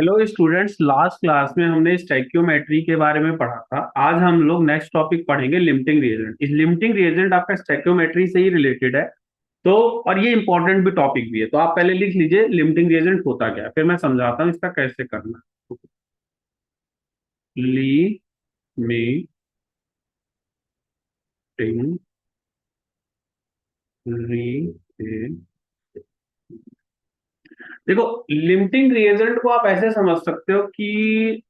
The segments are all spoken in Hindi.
हेलो स्टूडेंट्स, लास्ट क्लास में हमने स्टैक्योमेट्री के बारे में पढ़ा था। आज हम लोग नेक्स्ट टॉपिक पढ़ेंगे लिमिटिंग रिएजेंट। इस लिमिटिंग रिएजेंट आपका स्टैक्योमेट्री से ही रिलेटेड है। तो और ये इंपॉर्टेंट भी टॉपिक भी है, तो आप पहले लिख लीजिए लिमिटिंग रिएजेंट होता क्या है, फिर मैं समझाता हूँ इसका कैसे करना। लिमिटिंग रिएजेंट, देखो लिमिटिंग रिएजेंट को आप ऐसे समझ सकते हो कि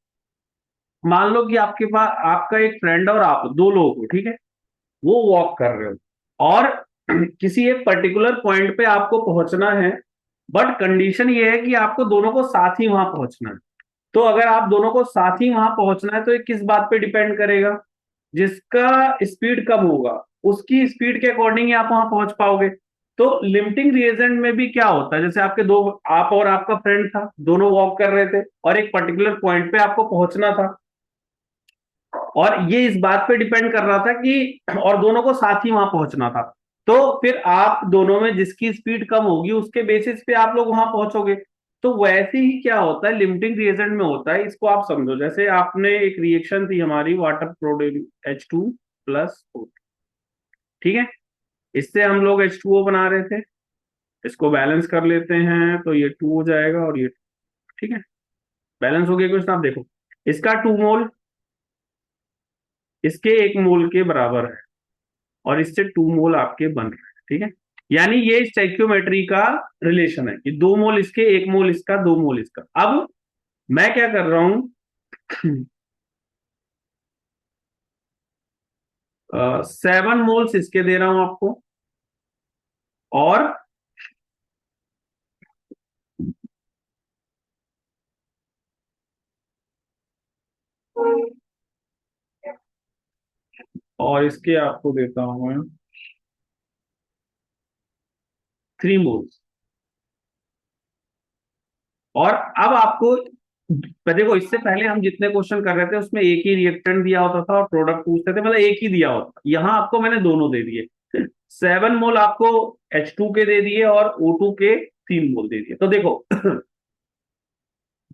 मान लो कि आपके पास आपका एक फ्रेंड और आप दो लोग हो, ठीक है। वो वॉक कर रहे हो और किसी एक पर्टिकुलर पॉइंट पे आपको पहुंचना है, बट कंडीशन ये है कि आपको दोनों को साथ ही वहां पहुंचना है। तो अगर आप दोनों को साथ ही वहां पहुंचना है तो ये किस बात पे डिपेंड करेगा? जिसका स्पीड कम होगा उसकी स्पीड के अकॉर्डिंग ही आप वहां पहुंच पाओगे। तो लिमिटिंग रिएजेंट में भी क्या होता है, जैसे आपके दो, आप और आपका फ्रेंड था, दोनों वॉक कर रहे थे और एक पर्टिकुलर पॉइंट पे आपको पहुंचना था, और ये इस बात पे डिपेंड कर रहा था कि और दोनों को साथ ही वहां पहुंचना था। तो फिर आप दोनों में जिसकी स्पीड कम होगी उसके बेसिस पे आप लोग वहां पहुंचोगे। तो वैसे ही क्या होता है लिमिटिंग रिएजेंट में होता है, इसको आप समझो। जैसे आपने एक रिएक्शन थी हमारी water product H2 plus O, ठीक है। इससे हम लोग H2O बना रहे थे। इसको बैलेंस कर लेते हैं तो ये 2 हो जाएगा और ये 2, ठीक है। बैलेंस हो गया क्वेश्चन। आप देखो, इसका 2 मोल इसके 1 मोल के बराबर है और इससे 2 मोल आपके बन रहे हैं, ठीक है। यानी ये स्टैक्योमेट्री का रिलेशन है कि 2 मोल इसके, 1 मोल इसका, 2 मोल इसका। अब मैं क्या कर रहा हूं 7 मोल्स इसके दे रहा हूं आपको, और इसके आपको देता हूं मैं 3 मोल्स। और अब आपको देखो, इससे पहले हम जितने क्वेश्चन कर रहे थे उसमें एक ही रिएक्टेंट दिया होता था और प्रोडक्ट पूछते थे, मतलब एक ही दिया होता। यहाँ आपको मैंने दोनों दे दिए 7 मोल आपको H2 के दे दिए और O2 के 3 मोल दे दिए। तो देखो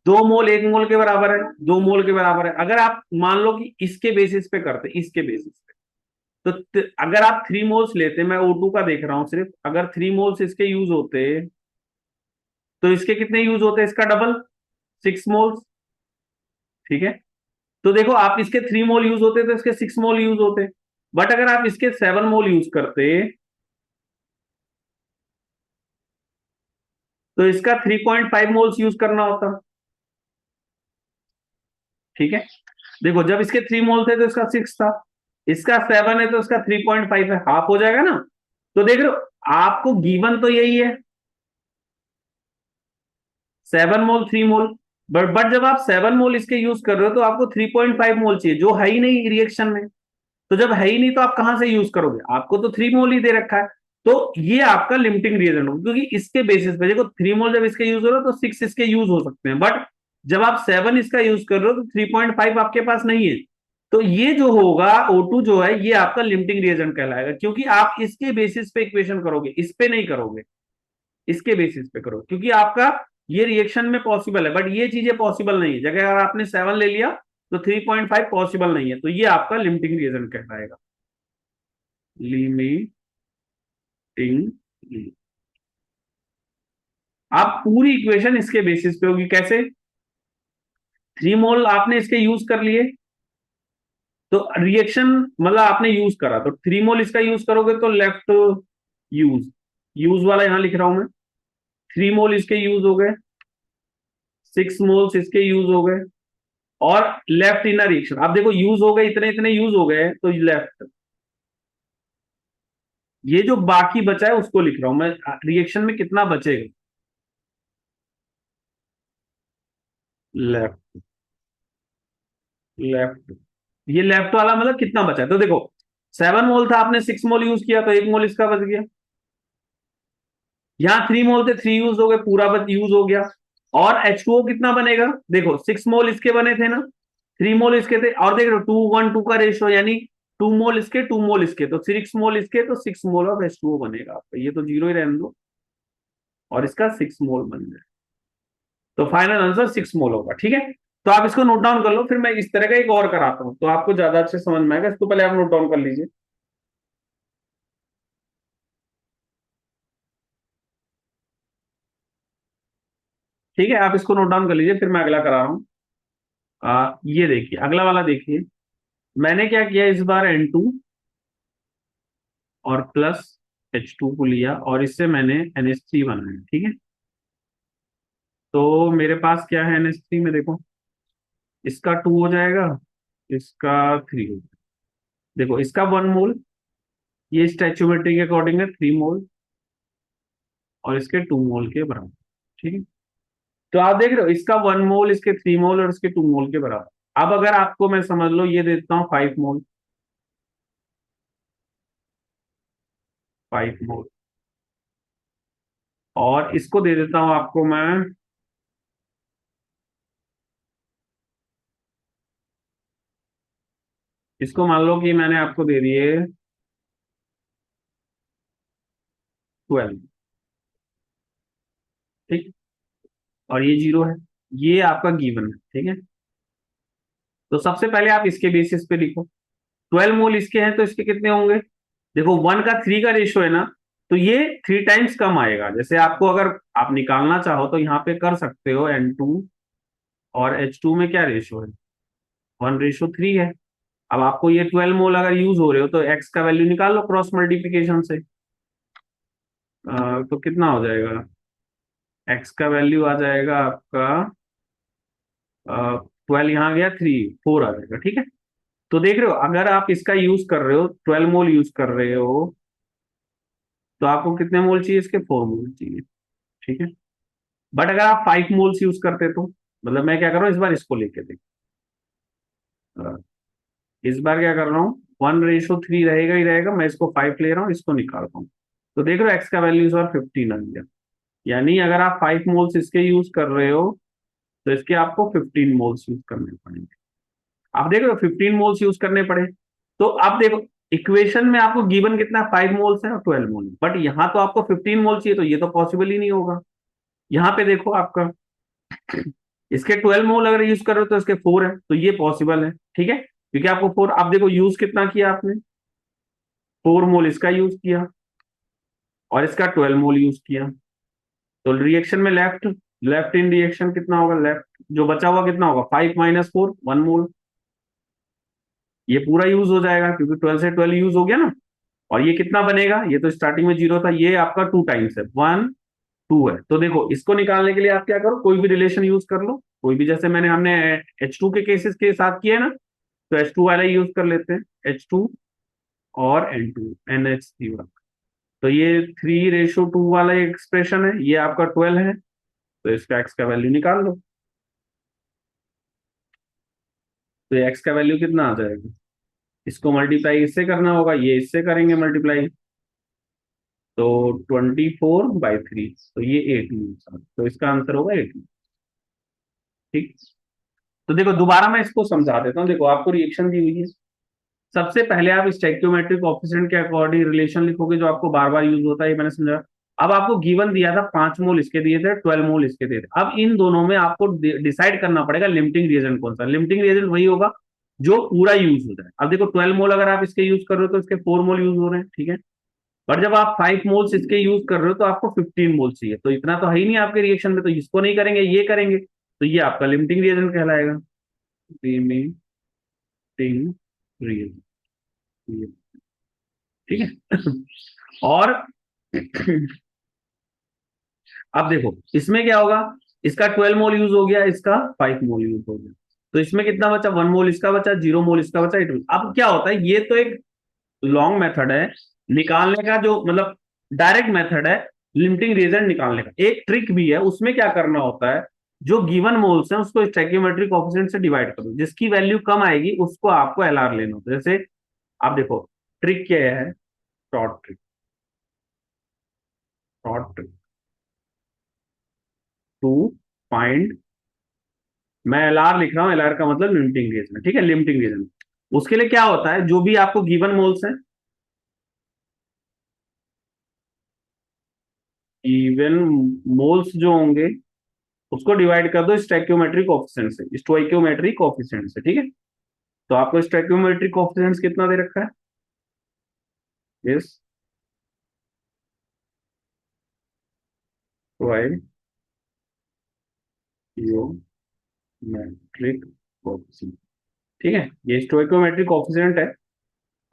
2 मोल 1 मोल के बराबर है, 2 मोल के बराबर है। अगर आप मान लो कि इसके बेसिस पे करते, इसके बेसिस पे, तो अगर आप 3 मोल्स लेते, मैं O2 का देख रहा हूं सिर्फ, अगर 3 मोल्स इसके यूज होते तो इसके कितने यूज होते? इसका डबल, 6 मोल्स, ठीक है। तो देखो, आप इसके 3 मोल यूज होते तो इसके 6 मोल यूज होते, बट अगर आप इसके 7 मोल यूज करते तो इसका 3.5 मोल्स यूज करना होता, ठीक है। देखो, जब इसके 3 मोल थे तो इसका 6 था, इसका 7 है तो इसका 3.5 है, हाफ हो जाएगा ना। तो देख रहे हो, आपको गिवन तो यही है 7 मोल 3 मोल, बट जब आप 7 मोल इसके यूज कर रहे हो तो आपको 3.5 मोल चाहिए, जो है ही नहीं रिएक्शन में। तो जब है ही नहीं तो आप कहां से यूज करोगे? आपको तो 3 मोल ही दे रखा है। तो ये आपका लिमिटिंग रिएजेंट होगा, क्योंकि इसके बेसिस पे देखो 3 मोल जब इसके यूज हो रहा है तो 6 इसके यूज हो सकते हैं, बट जब आप 7 इसका यूज कर रहे हो तो 3.5 आपके पास नहीं है। तो ये जो होगा O2 जो है, ये आपका लिमिटिंग रिएजेंट कहलाएगा, क्योंकि आप इसके बेसिस पे इक्वेशन करोगे, इस पे नहीं करोगे, इसके बेसिस पे करो, क्योंकि आपका ये रिएक्शन में पॉसिबल है बट ये चीजें पॉसिबल नहीं है। जगह अगर आपने 7 ले लिया तो 3.5 पॉसिबल नहीं है, तो ये आपका लिमिटिंग रिएजेंट कहलाएगा। लिमिटिंग, आप पूरी इक्वेशन इसके बेसिस पे होगी। कैसे? 3 मोल आपने इसके यूज कर लिए, तो रिएक्शन मतलब आपने यूज करा, तो 3 मोल इसका यूज करोगे तो लेफ्ट यूज, यूज वाला यहां लिख रहा हूं मैं। 3 मोल इसके यूज हो गए, 6 मोल्स इसके यूज हो गए, और लेफ्ट इन रिएक्शन। आप देखो यूज हो गए, इतने इतने यूज हो गए तो लेफ्ट, ये जो बाकी बचा है उसको लिख रहा हूं मैं, रिएक्शन में कितना बचेगा। लेफ्ट, लेफ्ट, ये लेफ्ट वाला मतलब कितना बचा है। तो देखो 7 मोल था, आपने 6 मोल यूज किया तो 1 मोल इसका बच गया। यहाँ 3 मोल थे, 3 यूज हो गए, पूरा बच यूज हो गया। और H2O कितना बनेगा? देखो 6 मोल इसके बने थे ना, 3 मोल इसके थे, और देख रहे हो 2:1 का रेशियो, यानी 2 मोल इसके, 2 मोल इसके, तो 6 मोल इसके, तो 6 मोल ऑफ H2O बनेगा आपका। ये तो जीरो ही रहने दो और इसका 6 मोल बन जाए। तो फाइनल आंसर 6 मोल होगा। ठीक है, तो आप इसको नोट डाउन कर लो, फिर मैं इस तरह का एक और कराता हूँ तो आपको ज्यादा अच्छे समझ में आएगा। इसको पहले आप नोट डाउन कर लीजिए। ठीक है, आप इसको नोट डाउन कर लीजिए, फिर मैं अगला करा रहा हूँ। ये देखिए अगला वाला देखिए। मैंने क्या किया इस बार, N2 और प्लस H2 को लिया और इससे मैंने NH3 बनाया। ठीक है, तो मेरे पास क्या है NH3 में, देखो इसका 2 हो जाएगा, इसका 3 हो जाएगा। देखो इसका 1 मोल, ये स्टैच्यूमेट्री के अकॉर्डिंग है 3 मोल, और इसके 2 मोल के बराबर। ठीक है, तो आप देख रहे हो इसका 1 मोल, इसके 3 मोल और इसके 2 मोल के बराबर। अब अगर आपको मैं समझ लो ये देता हूँ 5 मोल, 5 मोल, और इसको दे देता हूं आपको मैं, इसको मान लो कि मैंने आपको दे दिए 12। ठीक, और ये 0 है, ये आपका गिवन है। ठीक है, तो सबसे पहले आप इसके बेसिस पे लिखो। 12 मोल इसके हैं तो इसके कितने होंगे, देखो 1 का 3 का रेशियो है ना, तो ये 3 टाइम्स कम आएगा। जैसे आपको अगर आप निकालना चाहो तो यहाँ पे कर सकते हो, N2 और H2 में क्या रेशियो है, 1:3 है। अब आपको ये 12 मोल अगर यूज हो रहे हो तो एक्स का वैल्यू निकाल लो क्रॉस मल्टीप्लीकेशन से। तो कितना हो जाएगा, एक्स का वैल्यू आ जाएगा आपका 12, यहाँ गया 3, 4 आ जाएगा। ठीक है, तो देख रहे हो अगर आप इसका यूज कर रहे हो, 12 मोल यूज कर रहे हो, तो आपको कितने मोल चाहिए, इसके 4 मोल चाहिए। ठीक है, बट अगर आप 5 मोल्स यूज करते तो, मतलब मैं क्या कर रहा हूँ इस बार इसको लेके देख, अ, इस बार क्या कर रहा हूँ, 1:3 रहेगा ही रहेगा, मैं इसको 5 ले रहा हूँ, इसको निकाल रहा हूँ। तो देख रहे हो एक्स का वैल्यू इस बार 15 आ गया। यानी अगर आप 5 मोल्स इसके यूज कर रहे हो तो इसके आपको 15 मोल्स यूज करने पड़ेंगे। आप देख रहे हो 15 मोल्स यूज करने पड़े, तो अब देखो इक्वेशन में आपको गिवन कितना, 5 मोल्स है और 12 मोल, बट यहाँ तो आपको 15 मोल चाहिए, तो ये तो पॉसिबल ही नहीं होगा। यहाँ पे देखो आपका इसके 12 मोल अगर यूज कर रहे हो तो इसके 4 है, तो ये पॉसिबल है। ठीक है, क्योंकि आपको 4, आप देखो यूज कितना किया आपने, 4 मोल इसका यूज किया और इसका 12 मोल यूज किया, तो रिएक्शन में लेफ्ट, लेफ्ट इन रिएक्शन कितना होगा, लेफ्ट जो बचा हुआ कितना होगा, 5 - 4, 1 मोल। ये पूरा यूज हो जाएगा क्योंकि 12 से 12 यूज हो गया ना। और ये कितना बनेगा, ये तो स्टार्टिंग में 0 था, ये आपका 2 टाइम्स है, 1 2 है। तो देखो इसको निकालने के लिए आप क्या करो, कोई भी रिलेशन यूज कर लो, कोई भी, जैसे मैंने हमने H2 के केसेस के साथ किया है ना, तो H2 वाला यूज कर लेते हैं, H2 और N2 NH3 वाला। तो ये 3:2 वाला एक्सप्रेशन है, ये आपका 12 है, तो इसका एक्स का वैल्यू निकाल लो। तो एक्स का वैल्यू कितना आ जाएगा, इसको मल्टीप्लाई इससे करना होगा, ये इससे करेंगे मल्टीप्लाई, तो 24/3, तो ये 18, तो इसका आंसर होगा 18। ठीक, तो देखो दोबारा मैं इसको समझा देता हूँ। देखो आपको रिएक्शन दी हुई है, सबसे पहले आप स्टैइक्योमेट्रिक कोएफिशिएंट के अकॉर्डिंग रिलेशन लिखोगे, जो आपको बार बार यूज होता है, ये मैंने समझा। अब आपको गिवन दिया था 5 मोल इसके दिए थे, 12 मोल इसके दिए थे। अब इन दोनों में आपको डिसाइड करना पड़ेगा लिमिटिंग रिएजेंट कौन सा। लिमिटिंग रिएजेंट वही होगा जो पूरा यूज हो जाए। अब देखो 12 मोल अगर आप इसके यूज कर रहे हो तो इसके 4 मोल यूज हो रहे हैं। ठीक है, पर जब आप 5 मोल्स इसके यूज कर रहे हो तो आपको 15 मोल चाहिए, तो इतना तो है ही नहीं आपके रिएक्शन में, तो इसको नहीं करेंगे, ये करेंगे, तो ये आपका लिमिटिंग रिएजेंट कहलाएगा, लिमिटिंग रिएजेंट। ठीक है और अब देखो इसमें क्या होगा, इसका 12 मोल यूज हो गया, इसका 5 मोल यूज हो गया, तो इसमें कितना बचा, 1 मोल इसका बचा, 0 मोल इसका बचा, 8 मोल। अब क्या होता है, ये तो एक लॉन्ग मेथड है निकालने का, जो मतलब डायरेक्ट मेथड है लिमिटिंग रीजन निकालने का। एक ट्रिक भी है, उसमें क्या करना होता है, जो गिवन मोल्स हैं उसको स्टैइक्योमेट्रिक कोएफिशिएंट से डिवाइड करो, जिसकी वैल्यू कम आएगी उसको आपको एलआर लेना होता है। जैसे आप देखो ट्रिक क्या है, short trick, short trick to find, मैं एलआर लिख रहा हूं, एलआर का मतलब लिमिटिंग रीजन। ठीक है, लिमिटिंग रीजन, उसके लिए क्या होता है, जो भी आपको गिवन मोल्स है, गिवन मोल्स जो होंगे उसको डिवाइड कर दो स्टोइकियोमेट्रिक कोएफिशिएंट से, स्टोइकियोमेट्रिक कोएफिशिएंट से, ठीक है। तो आपको स्टोइकियोमेट्रिक कोएफिशिएंट कितना दे रखा है? यस, स्टोइकियोमेट्रिक कोएफिशिएंट, ठीक है, ये स्टोइकियोमेट्रिक कोएफिशिएंट है।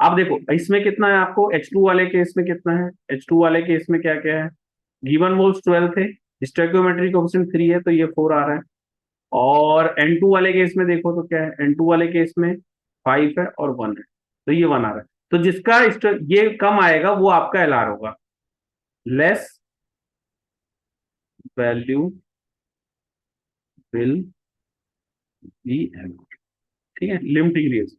अब देखो इसमें कितना है आपको, H2 वाले केस में कितना है, H2 वाले केस में क्या क्या है, गिवन मोल्स 12 थे, स्टोइकियोमेट्रिक कोएफिशिएंट 3 है तो ये 4 आ रहा है। और N2 वाले केस में देखो तो क्या है, N2 वाले केस में 5 है और 1 है, तो ये 1 आ रहा है। तो जिसका ये कम आएगा वो आपका LR होगा, less value will be LR, ठीक है, लिमिटिंग रेंज।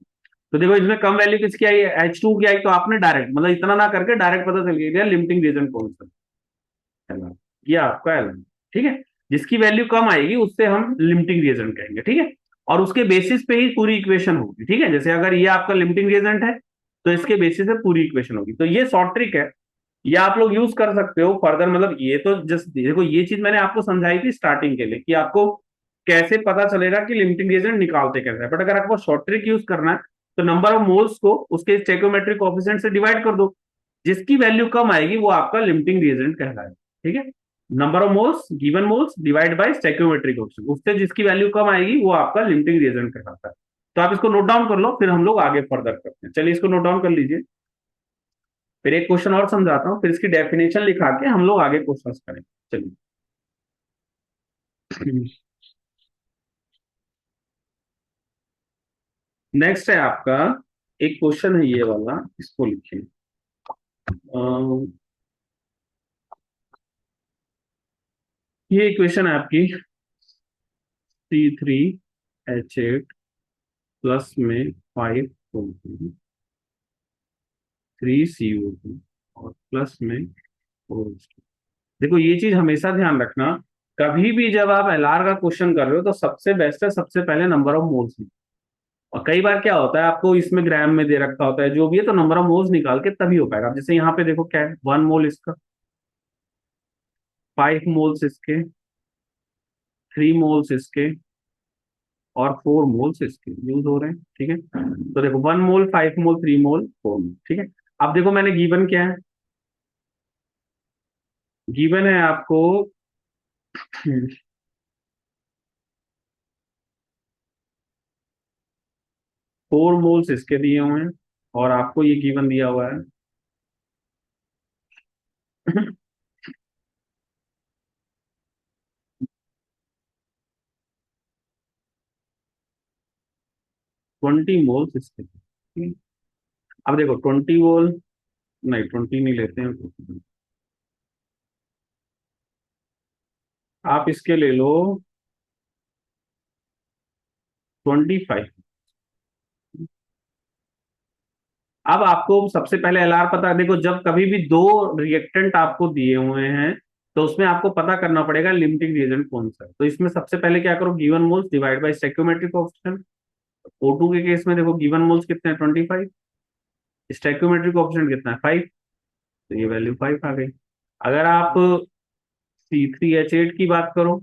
तो देखो इसमें कम वैल्यू किसकी आई है, H2 की आई, तो आपने डायरेक्ट मतलब इतना ना करके डायरेक्ट पता चल गया लिमिटिंग रीजन कौन सा है, ये आपका LR, ठीक है। जिसकी वैल्यू कम आएगी उससे हम लिमिटिंग रीजन कहेंगे, ठीक है। और उसके बेसिस पे ही पूरी इक्वेशन होगी, ठीक है। जैसे अगर ये आपका लिमिटिंग रीजन है तो इसके बेसिस पे पूरी इक्वेशन होगी। तो ये शॉर्ट ट्रिक है, ये आप लोग यूज कर सकते हो फर्दर। मतलब ये तो जस्ट देखो, ये चीज मैंने आपको समझाई थी स्टार्टिंग के लिए कि आपको कैसे पता चलेगा कि लिमिटिंग रीजन निकालते कैसे हैं। बट अगर आपको शॉर्ट ट्रिक यूज करना है तो नंबर ऑफ मोल्स को उसके स्टोइकियोमेट्रिक कोएफिशिएंट से डिवाइड कर दो, जिसकी वैल्यू कम आएगी वो आपका लिमिटिंग रीजन कहलाएगा, ठीक है। Number of moles given moles divide by stoichiometric coefficient, उससे जिसकी वैल्यू कम आएगी वो आपका लिमिटिंग रीजन कहलाता है। तो आप इसको नोट डाउन कर लो, फिर हम लोग आगे फर्दर करते हैं। चलिए इसको नोट डाउन कर लीजिए, फिर एक क्वेश्चन और समझाता हूँ, फिर इसकी डेफिनेशन लिखा के हम लोग आगे क्वेश्चन करेंगे। चलिए नेक्स्ट है आपका एक क्वेश्चन है ये वाला, इसको लिखिए। ये इक्वेशन है आपकी C3H8 प्लस में 5O2 3CO2 और प्लस में OH2। देखो ये चीज हमेशा ध्यान रखना, कभी भी जब आप LR का क्वेश्चन कर रहे हो तो सबसे बेस्ट है सबसे पहले नंबर ऑफ मोल्स। और कई बार क्या होता है आपको इसमें ग्राम में दे रखा होता है जो भी है, तो नंबर ऑफ मोल्स निकाल के तभी हो पाएगा। जैसे यहाँ पे देखो क्या है, 1 मोल इसका, 5 मोल्स इसके, 3 मोल्स इसके और 4 मोल्स इसके यूज हो रहे हैं, ठीक है। तो देखो 1 मोल, 5 मोल, 3 मोल, 4 मोल, ठीक है। अब देखो मैंने गिवन क्या है, गिवन है आपको 4 मोल्स इसके दिए हुए हैं और आपको ये गिवन दिया हुआ है 20 मोल्स इसके, ठीक है? अब देखो 20 मोल, नहीं 20 नहीं लेते हैं, आप इसके ले लो 25। अब आपको सबसे पहले LR पता, देखो जब कभी भी दो रिएक्टेंट आपको दिए हुए हैं तो उसमें आपको पता करना पड़ेगा लिमिटिंग रिएजेंट कौन सा है। तो इसमें सबसे पहले क्या करो, given moles divide by stoichiometric coefficient. O2 के केस में देखो गिवन मोल्स कितने हैं 25, स्टोइकियोमेट्रिक कोएफिशिएंट कितना है 5, तो ये वैल्यू 5 आ गई। अगर आप C3H8 की बात करो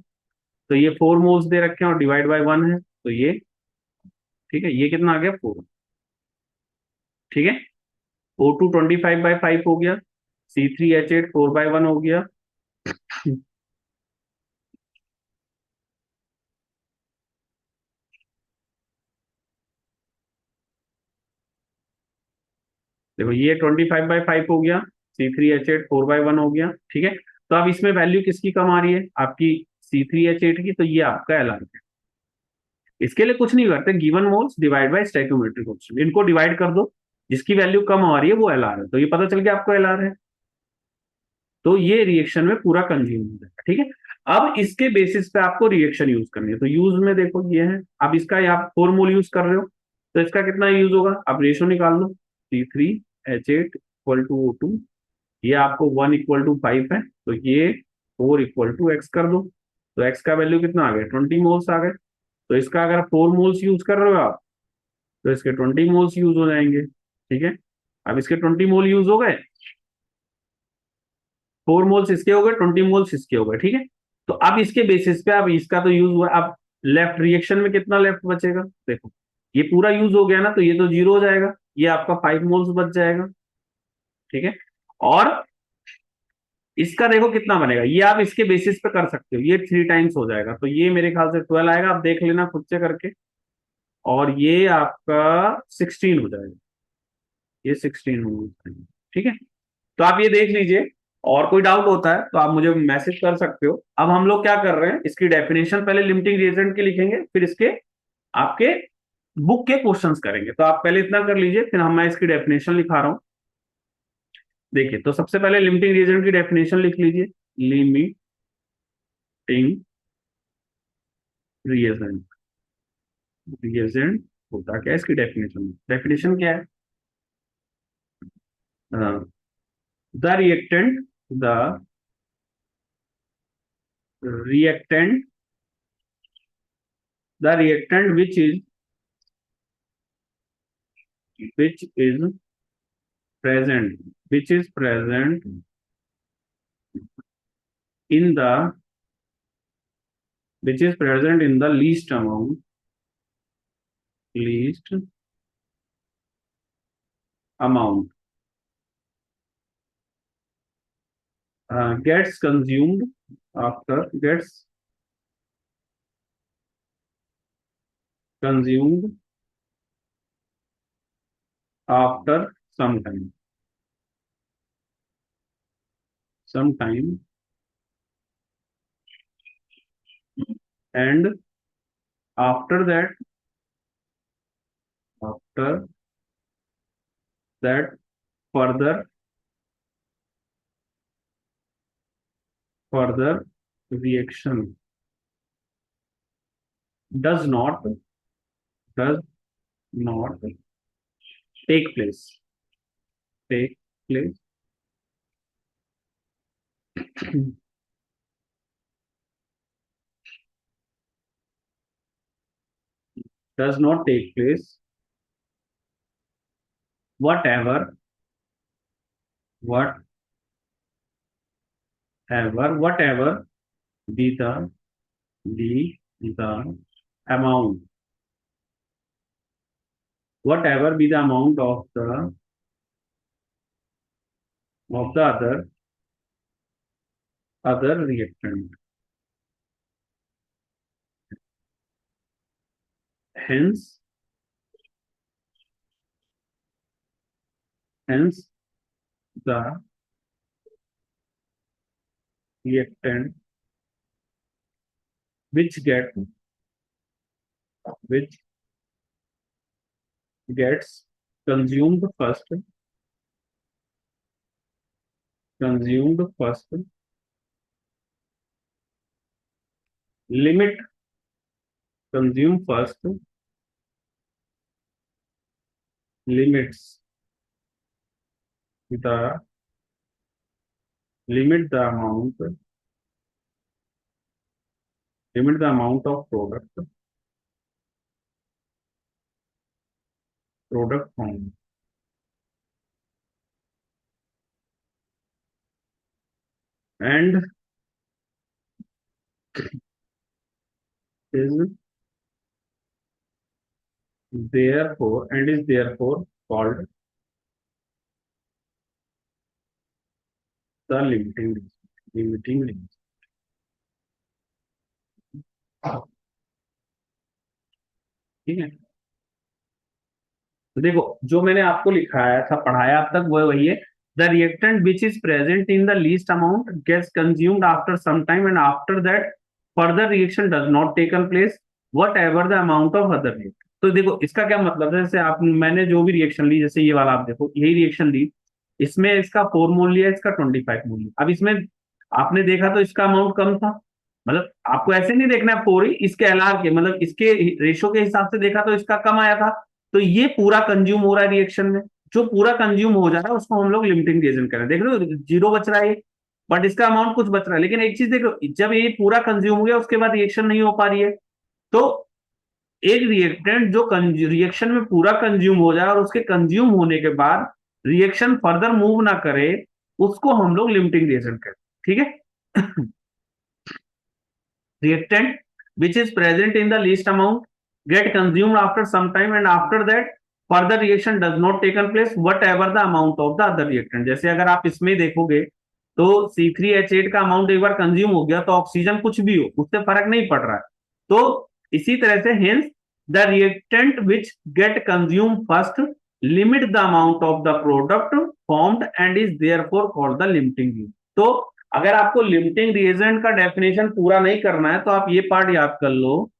तो ये 4 मोल्स दे रखे हैं और डिवाइड बाय 1 है, तो ये ठीक है, ये कितना आ गया 4, ठीक है। O2 25/5 हो गया, C3H8 4/1 हो गया। देखो ये 25/5 हो गया, C3H8 4/1 हो गया, ठीक है। तो अब इसमें वैल्यू किसकी कम आ रही है, आपकी C3H8 की, तो ये आपका LR है। इसके लिए कुछ नहीं करते, given moles divide by stoichiometric coefficient, इनको डिवाइड कर दो, जिसकी वैल्यू कम आ रही है वो LR है, तो ये पता चल गया आपको LR है। तो ये रिएक्शन में पूरा कंज्यूम हो जाएगा, ठीक है। अब इसके बेसिस पे आपको रिएक्शन यूज करनी है, तो यूज में देखो ये है, अब इसका आप 4 मोल यूज कर रहे हो तो इसका कितना यूज होगा, आप रेशो निकाल लो, C3H8 = O2, ये आपको 1 = 5 है, तो ये 4 = x कर दो, तो x का वैल्यू कितना आ गया 20 मोल्स आ गए। तो इसका अगर 4 मोल्स यूज कर रहे हो आप तो इसके 20 मोल्स यूज हो जाएंगे, ठीक है। अब इसके 20 मोल यूज हो गए, 4 मोल्स इसके हो गए, 20 मोल्स इसके हो गए, ठीक है। तो अब इसके बेसिस पे अब इसका तो यूज हुआ, अब लेफ्ट रिएक्शन में कितना लेफ्ट बचेगा, देखो ये पूरा यूज हो गया ना, तो ये तो जीरो हो जाएगा, ये आपका 5 मोल्स बच जाएगा, ठीक है। और इसका देखो कितना बनेगा, ये आप इसके बेसिस पे कर सकते हो, ये 3 टाइम्स हो जाएगा, तो ये मेरे ख्याल से 12 आएगा, आप देख लेना खुद से करके। और ये आपका 16 हो जाएगा, ये 16 हो जाएगा, ठीक है। तो आप ये देख लीजिए, और कोई डाउट होता है तो आप मुझे मैसेज कर सकते हो। अब हम लोग क्या कर रहे हैं, इसकी डेफिनेशन पहले लिमिटिंग रिएजेंट के लिखेंगे, फिर इसके आपके बुक के क्वेश्चंस करेंगे। तो आप पहले इतना कर लीजिए, फिर हम मैं इसकी डेफिनेशन लिखा रहा हूं। देखिए, तो सबसे पहले लिमिटिंग रिएजेंट की डेफिनेशन लिख लीजिए। लिमिटिंग रिएजेंट, रिएजेंट होता क्या है, इसकी डेफिनेशन, डेफिनेशन क्या है, the reactant, the reactant, the reactant which is present, which is present in the, which is present in the least amount, least amount, gets consumed after, gets consumed after some time, some time, and after that, after that further, further reaction does not, does not take place, take place, does not take place, whatever, whatever be the amount, whatever be the amount of the other reactant. Hence, hence the reactant which get, which gets consumed first, consumed first, limit, consume first, limits the, limit the amount, limit the amount of product, product formed, and is therefore, and is therefore called the limiting, limiting range, ठीक है। तो देखो, जो मैंने आपको लिखाया था, पढ़ाया अब तक, वो वही है। The reactant which is present in the least amount gets consumed after some time, and after that further reaction does not taken place, whatever the amount of other react. तो देखो, इसका क्या मतलब है, जैसे आप, मैंने जो भी रिएक्शन ली, जैसे ये वाला आप देखो, यही रिएक्शन ली, इसमें इसका 4 मोल लिया, इसका 25 मोल लिया। अब इसमें आपने देखा तो इसका अमाउंट कम था, मतलब आपको ऐसे नहीं देखना है 4 ही, इसके अलावा के, मतलब इसके रेशो के हिसाब से देखा तो इसका कम आया था। तो ये पूरा कंज्यूम हो रहा है रिएक्शन में, जो पूरा कंज्यूम हो जा रहा है उसको हम लोग लिमिटिंग रिएजेंट कर रहे हैं। देख रहे हो, जीरो बच रहा है, बट इसका अमाउंट कुछ बच रहा है। लेकिन एक चीज देखो, जब ये पूरा कंज्यूम हो गया उसके बाद रिएक्शन नहीं हो पा रही है, तो एक रिएक्टेंट जो रिएक्शन में पूरा कंज्यूम हो जाए और उसके कंज्यूम होने के बाद रिएक्शन फर्दर मूव ना करे, उसको हम लोग लिमिटिंग रिएजेंट कहते हैं, ठीक है। reactant which is present in the least amount get consumed after some time and after that further reaction does not taken place whatever the amount of the other reactant। जैसे अगर आप इसमें देखोगे तो C3H8 का अमाउंट एक बार कंज्यूम हो गया तो ऑक्सीजन कुछ भी हो उससे फर्क नहीं पड़ रहा है। तो इसी तरह से hence the reactant which get consume first limit the amount of the product formed and is therefore called the limiting. तो अगर आपको लिमिटिंग रिएजेंट का डेफिनेशन पूरा नहीं करना है तो आप ये पार्ट याद कर लो,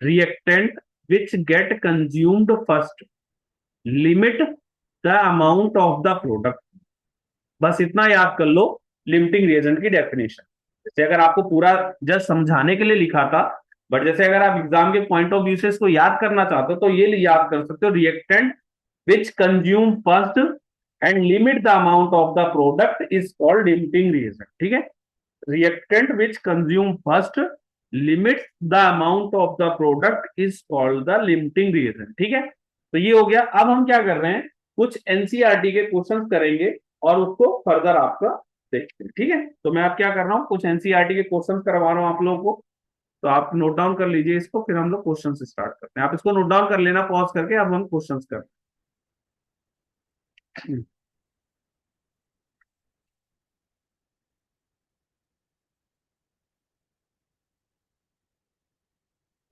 reactant which get consumed first limit the amount of the product. बस इतना याद कर लो लिमिटिंग रिएजेंट की डेफिनेशन। जैसे अगर आपको पूरा जस्ट समझाने के लिए लिखा था, बट जैसे अगर आप एग्जाम के पॉइंट ऑफ व्यू से इसको याद करना चाहते हो तो ये याद कर सकते हो, reactant which consume first and limit the amount of the product is called limiting reagent. ठीक है, reactant which consume first limit the amount of the product is called the limiting reagent. ठीक है, तो ये हो गया। अब हम क्या कर रहे हैं, कुछ एनसीईआरटी के क्वेश्चंस करेंगे और उसको फर्दर आपका देखते हैं। ठीक है, तो मैं अब क्या कर रहा हूँ, कुछ एनसीईआरटी के क्वेश्चंस करवा रहा हूँ आप लोगों को, तो आप नोट डाउन कर लीजिए इसको, फिर हम लोग क्वेश्चन स्टार्ट करते हैं। आप इसको नोट डाउन कर लेना पॉज करके, अब हम क्वेश्चन करते हैं।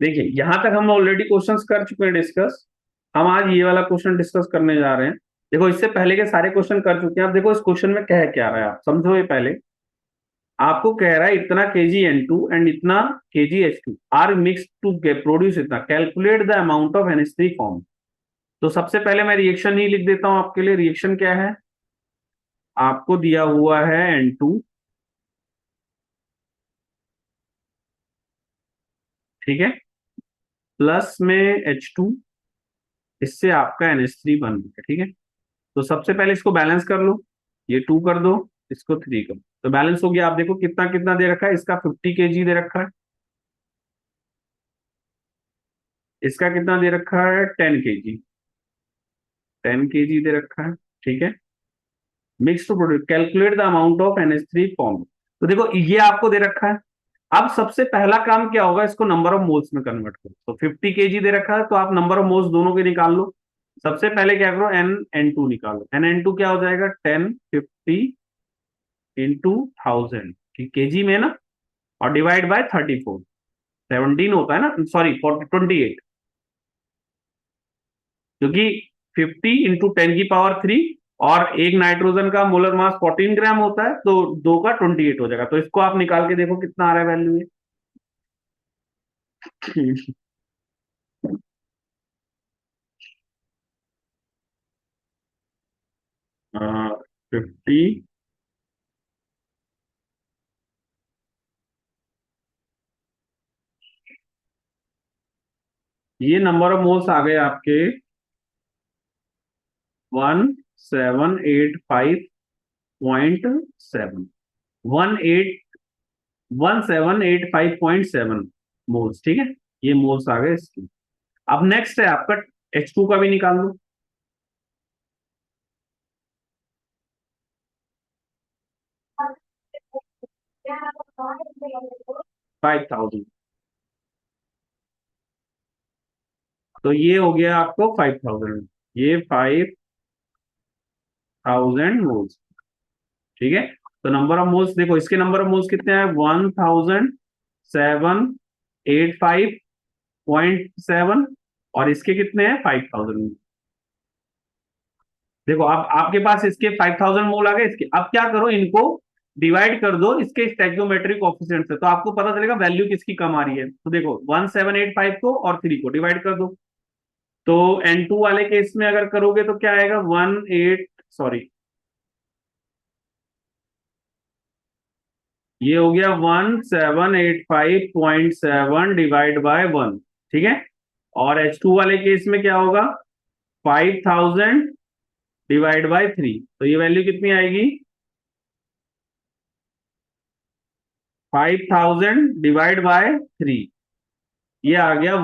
देखिए यहां तक हम ऑलरेडी क्वेश्चंस कर चुके हैं डिस्कस, हम आज ये वाला क्वेश्चन डिस्कस करने जा रहे हैं। देखो इससे पहले के सारे क्वेश्चन कर चुके हैं। अब देखो इस क्वेश्चन में कह क्या रहा है, आप समझो। ये पहले आपको कह रहा है इतना Kg N2 एंड इतना Kg H2 are mix to produce इतना, calculate the amount of NH3 form. तो सबसे पहले मैं रिएक्शन ही लिख देता हूं आपके लिए। रिएक्शन क्या है, आपको दिया हुआ है N2, ठीक है, प्लस में H2, इससे आपका NH3 बन गया। ठीक है, तो सबसे पहले इसको बैलेंस कर लो, ये 2 कर दो, इसको 3 कर दो, तो बैलेंस हो गया। आप देखो कितना कितना दे रखा है, इसका 50 kg दे रखा है, इसका कितना दे रखा है 10 kg, 10 kg दे रखा है। ठीक है, mix to produce calculate the amount of NH3 form. तो देखो ये आपको दे रखा है। अब सबसे पहला काम क्या होगा, इसको नंबर ऑफ मोल्स में कन्वर्ट करो। तो 50 kg दे रखा है तो आप नंबर ऑफ मोल्स दोनों के निकाल लो। सबसे पहले क्या करो, NN2 निकालो। NN2 क्या हो जाएगा, 1050 × 1000 kg में ना, और डिवाइड बाय 34, 17 होता है ना, सॉरी 28, क्योंकि 50 × 10⁻³ और एक नाइट्रोजन का मोलर मास 14 ग्राम होता है, तो 2 का 28 हो जाएगा। तो इसको आप निकाल के देखो कितना आ रहा है वैल्यू ये। 50, ये नंबर ऑफ मोल्स आ गए आपके 1785.7, 1785.7 मोल्स। ठीक है, ये मोल्स आ गए इसके। अब नेक्स्ट है आपका H2 का भी निकाल लो। 5000, तो ये हो गया आपको 5000, ये 5000 मोल्स। ठीक है, तो नंबर ऑफ मोल्स देखो, इसके नंबर ऑफ मोल्स कितने हैं, 1785.7, और इसके कितने हैं 5000। देखो अब आपके पास इसके 5000 मोल आ गए। इसके अब क्या करो, इनको डिवाइड कर दो इसके स्टैक्योमेट्रिक कोएफिशिएंट से, तो आपको पता चलेगा वैल्यू किसकी कम आ रही है। तो देखो 1785 को और 3 को डिवाइड कर दो, तो N2 वाले केस में अगर करोगे तो क्या आएगा, 18, सॉरी ये हो गया 1785.7 डिवाइड बाय 1। ठीक है, और H2 वाले केस में क्या होगा, 5000 डिवाइड बाय 3, तो ये वैल्यू कितनी आएगी, 5000 डिवाइड बाय 3, ये आ गया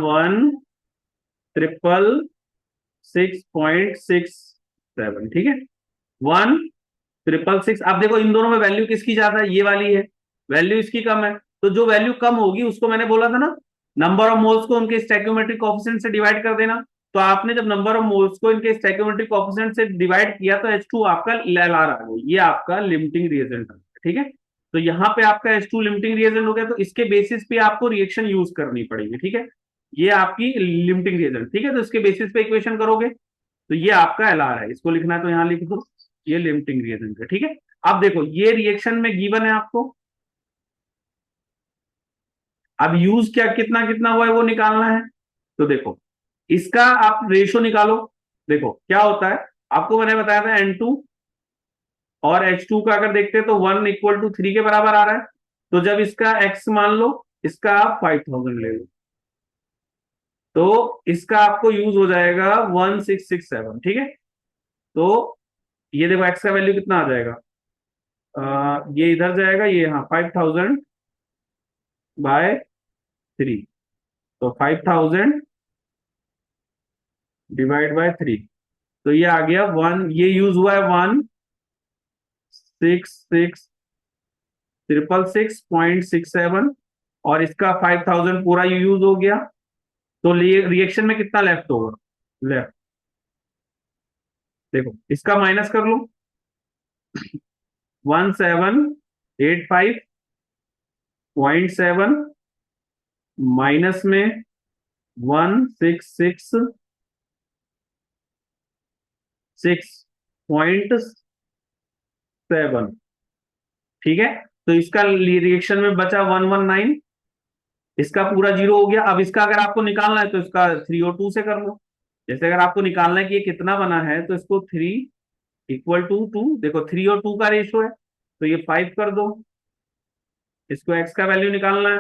1666.67। ठीक है, 1666। अब देखो इन दोनों में वैल्यू किसकी ज्यादा है, ये वाली है, वैल्यू इसकी कम है, तो जो वैल्यू कम होगी उसको मैंने बोला था ना, नंबर ऑफ मोल्स को उनके स्टैक्योमेट्रिक कोएफिशिएंट से डिवाइड कर देना। तो आपने जब नंबर ऑफ मोल्स को इनके स्टैक्योमेट्रिक कोएफिशिएंट से डिवाइड किया तो H2 आपका LR आ गया, ये आपका लिमिटिंग रिएजेंट है। ठीक है, तो यहाँ पे आपका H2 लिमिटिंग रिएजेंट हो गया, तो इसके बेसिस पे आपको रिएक्शन यूज करनी पड़ेगी। ठीक है, ये आपकी लिमिटिंग रिएजेंट। ठीक है, तो इसके बेसिस पे इक्वेशन करोगे तो ये आपका LR है, इसको लिखना है तो यहाँ लिख दो, ये लिमिटिंग रिएजेंट है। ठीक है, अब देखो ये रिएक्शन में गिवन है आपको, अब यूज क्या कितना कितना हुआ है वो निकालना है। तो देखो इसका आप रेशो निकालो। देखो क्या होता है, आपको मैंने बताया था N2 और H2 का अगर देखते हैं तो 1 = 3 के बराबर आ रहा है। तो जब इसका x मान लो, इसका आप 5000 ले लो, तो इसका आपको यूज हो जाएगा 1667। ठीक है, तो ये देखो x का वैल्यू कितना आ जाएगा, ये इधर जाएगा, ये हाँ 5000/3, तो 5000/3, तो ये आ गया वन, ये यूज हुआ है 166,666.67, और इसका 5000 पूरा यूज हो गया। तो रिएक्शन में कितना लेफ्ट होगा, लेफ्ट, देखो इसका माइनस कर लो, 1785.7 माइनस में 166.7। ठीक है, तो इसका रिएक्शन में बचा 119, इसका पूरा जीरो हो गया। अब इसका अगर आपको निकालना है तो इसका 302 से कर लो। जैसे अगर आपको निकालना है कि ये कितना बना है, तो इसको 3 = 2, देखो 3 और 2 का रेशियो है, तो ये 5 कर दो। इसको x का वैल्यू निकालना है,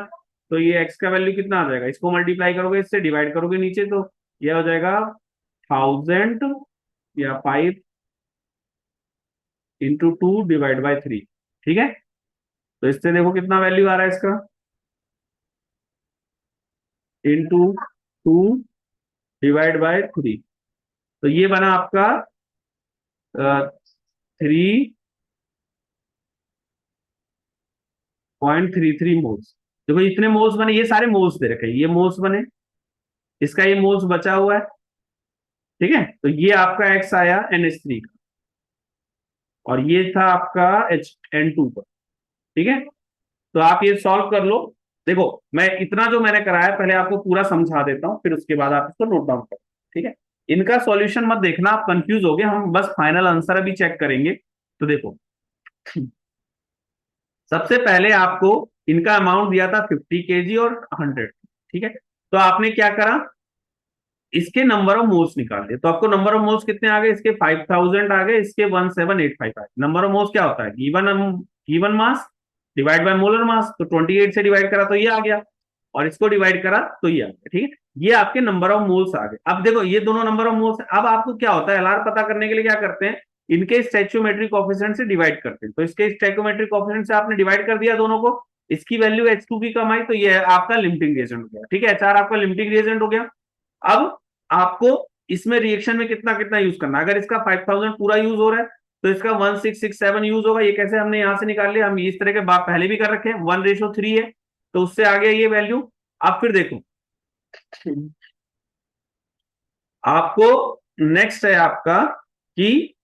तो ये x का वैल्यू कितना आ जाएगा, इसको मल्टीप्लाई करोगे, इससे डिवाइड करोगे नीचे, तो ये हो जाएगा 1000 या 5 × 2 ÷ 3। ठीक है, तो इससे देखो कितना वैल्यू आ रहा है इसका, × 2 ÷ 3, तो ये बना आपका 3.33 मोल्स। देखो इतने मोल्स बने, ये सारे मोल्स दे रखे हैं, ये मोल्स बने, इसका ये मोल्स बचा हुआ है। ठीक है, तो ये आपका एक्स आया NH3 का, और ये था आपका N2 का। ठीक है, तो आप ये सॉल्व कर लो। देखो मैं इतना जो मैंने कराया पहले आपको पूरा समझा देता हूँ, फिर उसके बाद आप इसको नोट डाउन करो। ठीक है, इनका सॉल्यूशन मत देखना, आप कंफ्यूज हो गए, हम बस फाइनल आंसर अभी चेक करेंगे। तो देखो सबसे पहले आपको इनका अमाउंट दिया था 50 kg और 100। ठीक है, तो आपने क्या करा, इसके नंबर ऑफ मोल्स निकाल लिए, तो आपको नंबर ऑफ मोल्स कितने आ गए, इसके 5000 आ गए, इसके 1785 आ गए। नंबर ऑफ मोल्स क्या होता है, given mass divide by molar mass, तो 28 से डिवाइड करा तो ये आ गया, और इसको डिवाइड करा तो ये आ गया। ठीक है, ये आपके नंबर ऑफ मोल्स आ गए। अब देखो ये दोनों नंबर ऑफ मोल्स, अब आपको क्या होता है, LR पता करने के लिए क्या करते हैं, इनके स्टैच्यूमेट्रिक कोएफिशिएंट से डिवाइड करते हैं। तो इसके स्टैच्यूमेट्रिक कोएफिशिएंट से आपने डिवाइड कर दिया दोनों को, इसकी वैल्यू H2 की कम आई, तो ये आपका लिमिटिंग रिएजेंट हो गया। ठीक है, HR आपका लिमिटिंग रिएजेंट हो गया। अब आपको इसमें रिएक्शन में कितना कितना यूज करना है, अगर इसका 5000 पूरा यूज हो रहा है तो इसका 1667 यूज होगा। ये कैसे हमने यहां से निकाल लिया, हम इस तरह के बात पहले भी कर रखे हैं, 1:3 है, तो उससे आ गया ये वैल्यू। अब फिर देखो आपको नेक्स्ट है आपका कि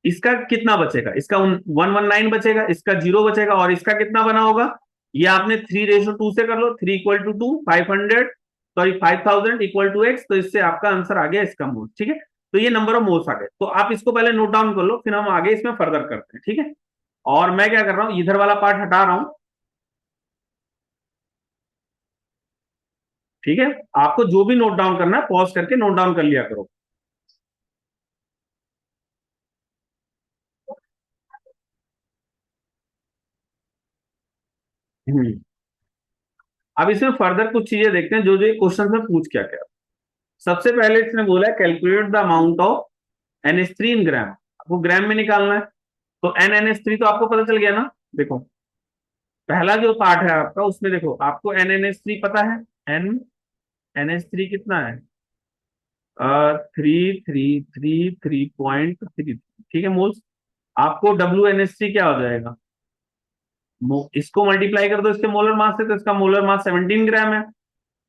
इसका कितना बचेगा, इसका 119 बचेगा, इसका 0 बचेगा, और इसका कितना बना होगा, ये आपने 3:2 से कर लो, 3 = 2, 500 सॉरी 5000 = x, तो इससे आपका आंसर आ गया इसका मोल। ठीक है, तो ये नंबर ऑफ मोल्स आ गए, तो आप इसको पहले नोट डाउन कर लो, फिर हम आगे इसमें फर्दर करते हैं। ठीक है, और मैं क्या कर रहा हूं, इधर वाला पार्ट हटा रहा हूं। ठीक है, आपको जो भी नोट डाउन करना है पॉज करके नोट डाउन कर लिया करो। हम्म, अब इसमें फर्दर कुछ चीजें देखते हैं जो जो क्वेश्चन में पूछ क्या क्या। सबसे पहले इसने बोला है calculate the amount of NH3 इन ग्राम, आपको ग्राम में निकालना है। तो NNH3 तो आपको पता चल गया ना, देखो पहला जो पार्ट है आपका उसमें देखो आपको NNH3 पता है, एन NH3 कितना है, 333.3, ठीक है मोल्स। आपको WNH3 क्या हो जाएगा, इसको मल्टीप्लाई कर दो इसके मोलर मास से, तो इसका मोलर मास 17 ग्राम है।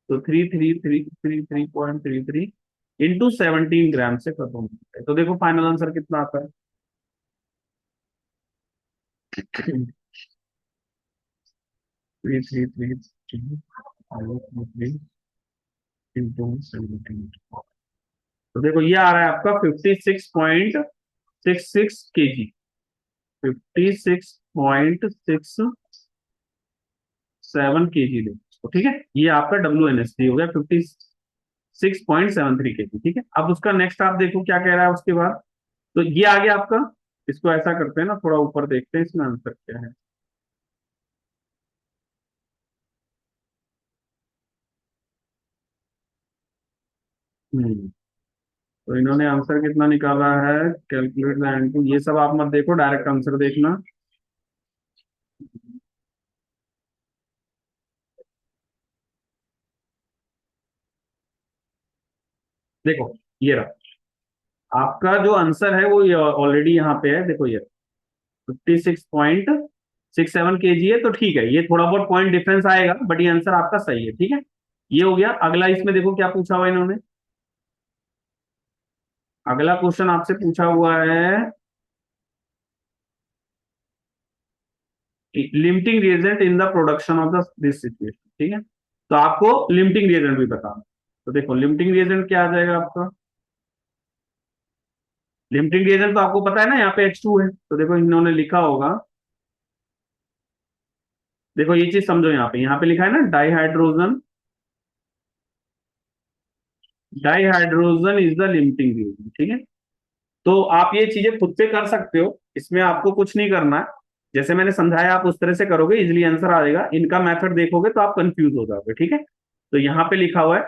तो 33333.33 इंटू 17 ग्राम से खत्म होता है। तो देखो फाइनल आंसर कितना आता है। 3333 इंटू 17। तो देखो ये आ रहा है आपका 56.66 केजी। 56.67 केजी ले तो ठीक है। ये आपका WNSD हो गया 56.73 केजी। ठीक है, अब उसका नेक्स्ट आप देखो क्या कह रहा है उसके बाद। तो ये आ गया आपका। इसको ऐसा करते हैं ना, थोड़ा ऊपर देखते हैं इसमें आंसर क्या है। हम्म तो इन्होंने आंसर कितना निकाला है, कैलकुलेट द एंड, ये सब आप मत देखो, डायरेक्ट आंसर देखना। देखो ये रहा आपका जो आंसर है, वो ऑलरेडी यहाँ पे है, देखो ये 56.67 केजी है। तो ठीक है, ये थोड़ा बहुत पॉइंट डिफरेंस आएगा, बट ये आंसर आपका सही है। ठीक है, ये हो गया। अगला इसमें देखो क्या पूछा हुआ है इन्होंने। अगला क्वेश्चन आपसे पूछा हुआ है limiting reagent in the production of the this situation. ठीक है, तो आपको लिमिटिंग रिएजेंट भी बताना। तो देखो लिमिटिंग रिएजेंट क्या आ जाएगा आपका। लिमिटिंग रिएजेंट तो आपको पता है ना, यहाँ पे H2 है। तो देखो इन्होंने लिखा होगा, देखो ये चीज समझो, यहाँ पे लिखा है ना dihydrogen. Dihydrogen is the limiting reagent. ठीक है, तो आप ये चीजें खुद से कर सकते हो, इसमें आपको कुछ नहीं करना है। जैसे मैंने समझाया आप उस तरह से करोगे, इजिली आंसर आ जाएगा। इनका मेथड देखोगे तो आप कंफ्यूज हो जाओगे। ठीक है, तो यहाँ पे लिखा हुआ है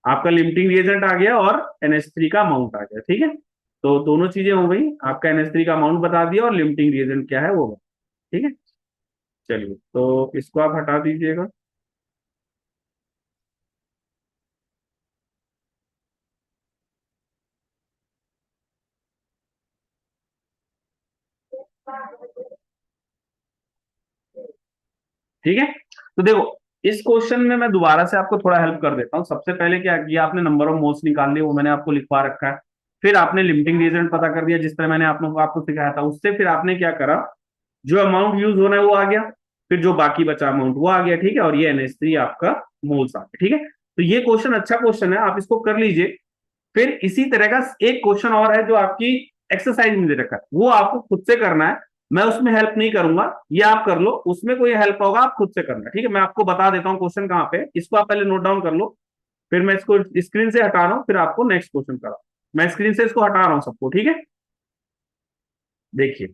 आपका लिमिटिंग रिएजेंट आ गया और NH3 का अमाउंट आ गया। ठीक है, तो दोनों चीजें हो गई, आपका NH3 का अमाउंट बता दिया और लिमिटिंग रिएजेंट क्या है वो बता। ठीक है, चलिए तो इसको आप हटा दीजिएगा। ठीक है, तो देखो इस क्वेश्चन में मैं दोबारा से आपको थोड़ा हेल्प कर देता हूँ। सबसे पहले क्या किया आपने, नंबर ऑफ मोल्स निकाल लिए, वो मैंने आपको लिखवा रखा है। फिर आपने लिमिटिंग रिएजेंट पता कर दिया, जिस तरह मैंने आपको सिखाया था। उससे फिर आपने क्या करा, जो अमाउंट यूज होना है वो आ गया, फिर जो बाकी बचा अमाउंट वो आ गया। ठीक है, और ये NH3 आपका मोल्स आ गया। ठीक है, तो ये क्वेश्चन अच्छा क्वेश्चन है, आप इसको कर लीजिए। फिर इसी तरह का एक क्वेश्चन और है जो आपकी एक्सरसाइज में दे रखा है, वो आपको खुद से करना है। मैं उसमें हेल्प नहीं करूंगा, ये आप कर लो। उसमें कोई हेल्प होगा आप खुद से करना। ठीक है, मैं आपको बता देता हूँ क्वेश्चन कहाँ पे, इसको आप पहले नोट डाउन कर लो। फिर मैं इसको स्क्रीन से हटा रहा हूँ, फिर आपको नेक्स्ट क्वेश्चन करा। मैं स्क्रीन से इसको हटा रहा हूँ सबको। ठीक है, देखिए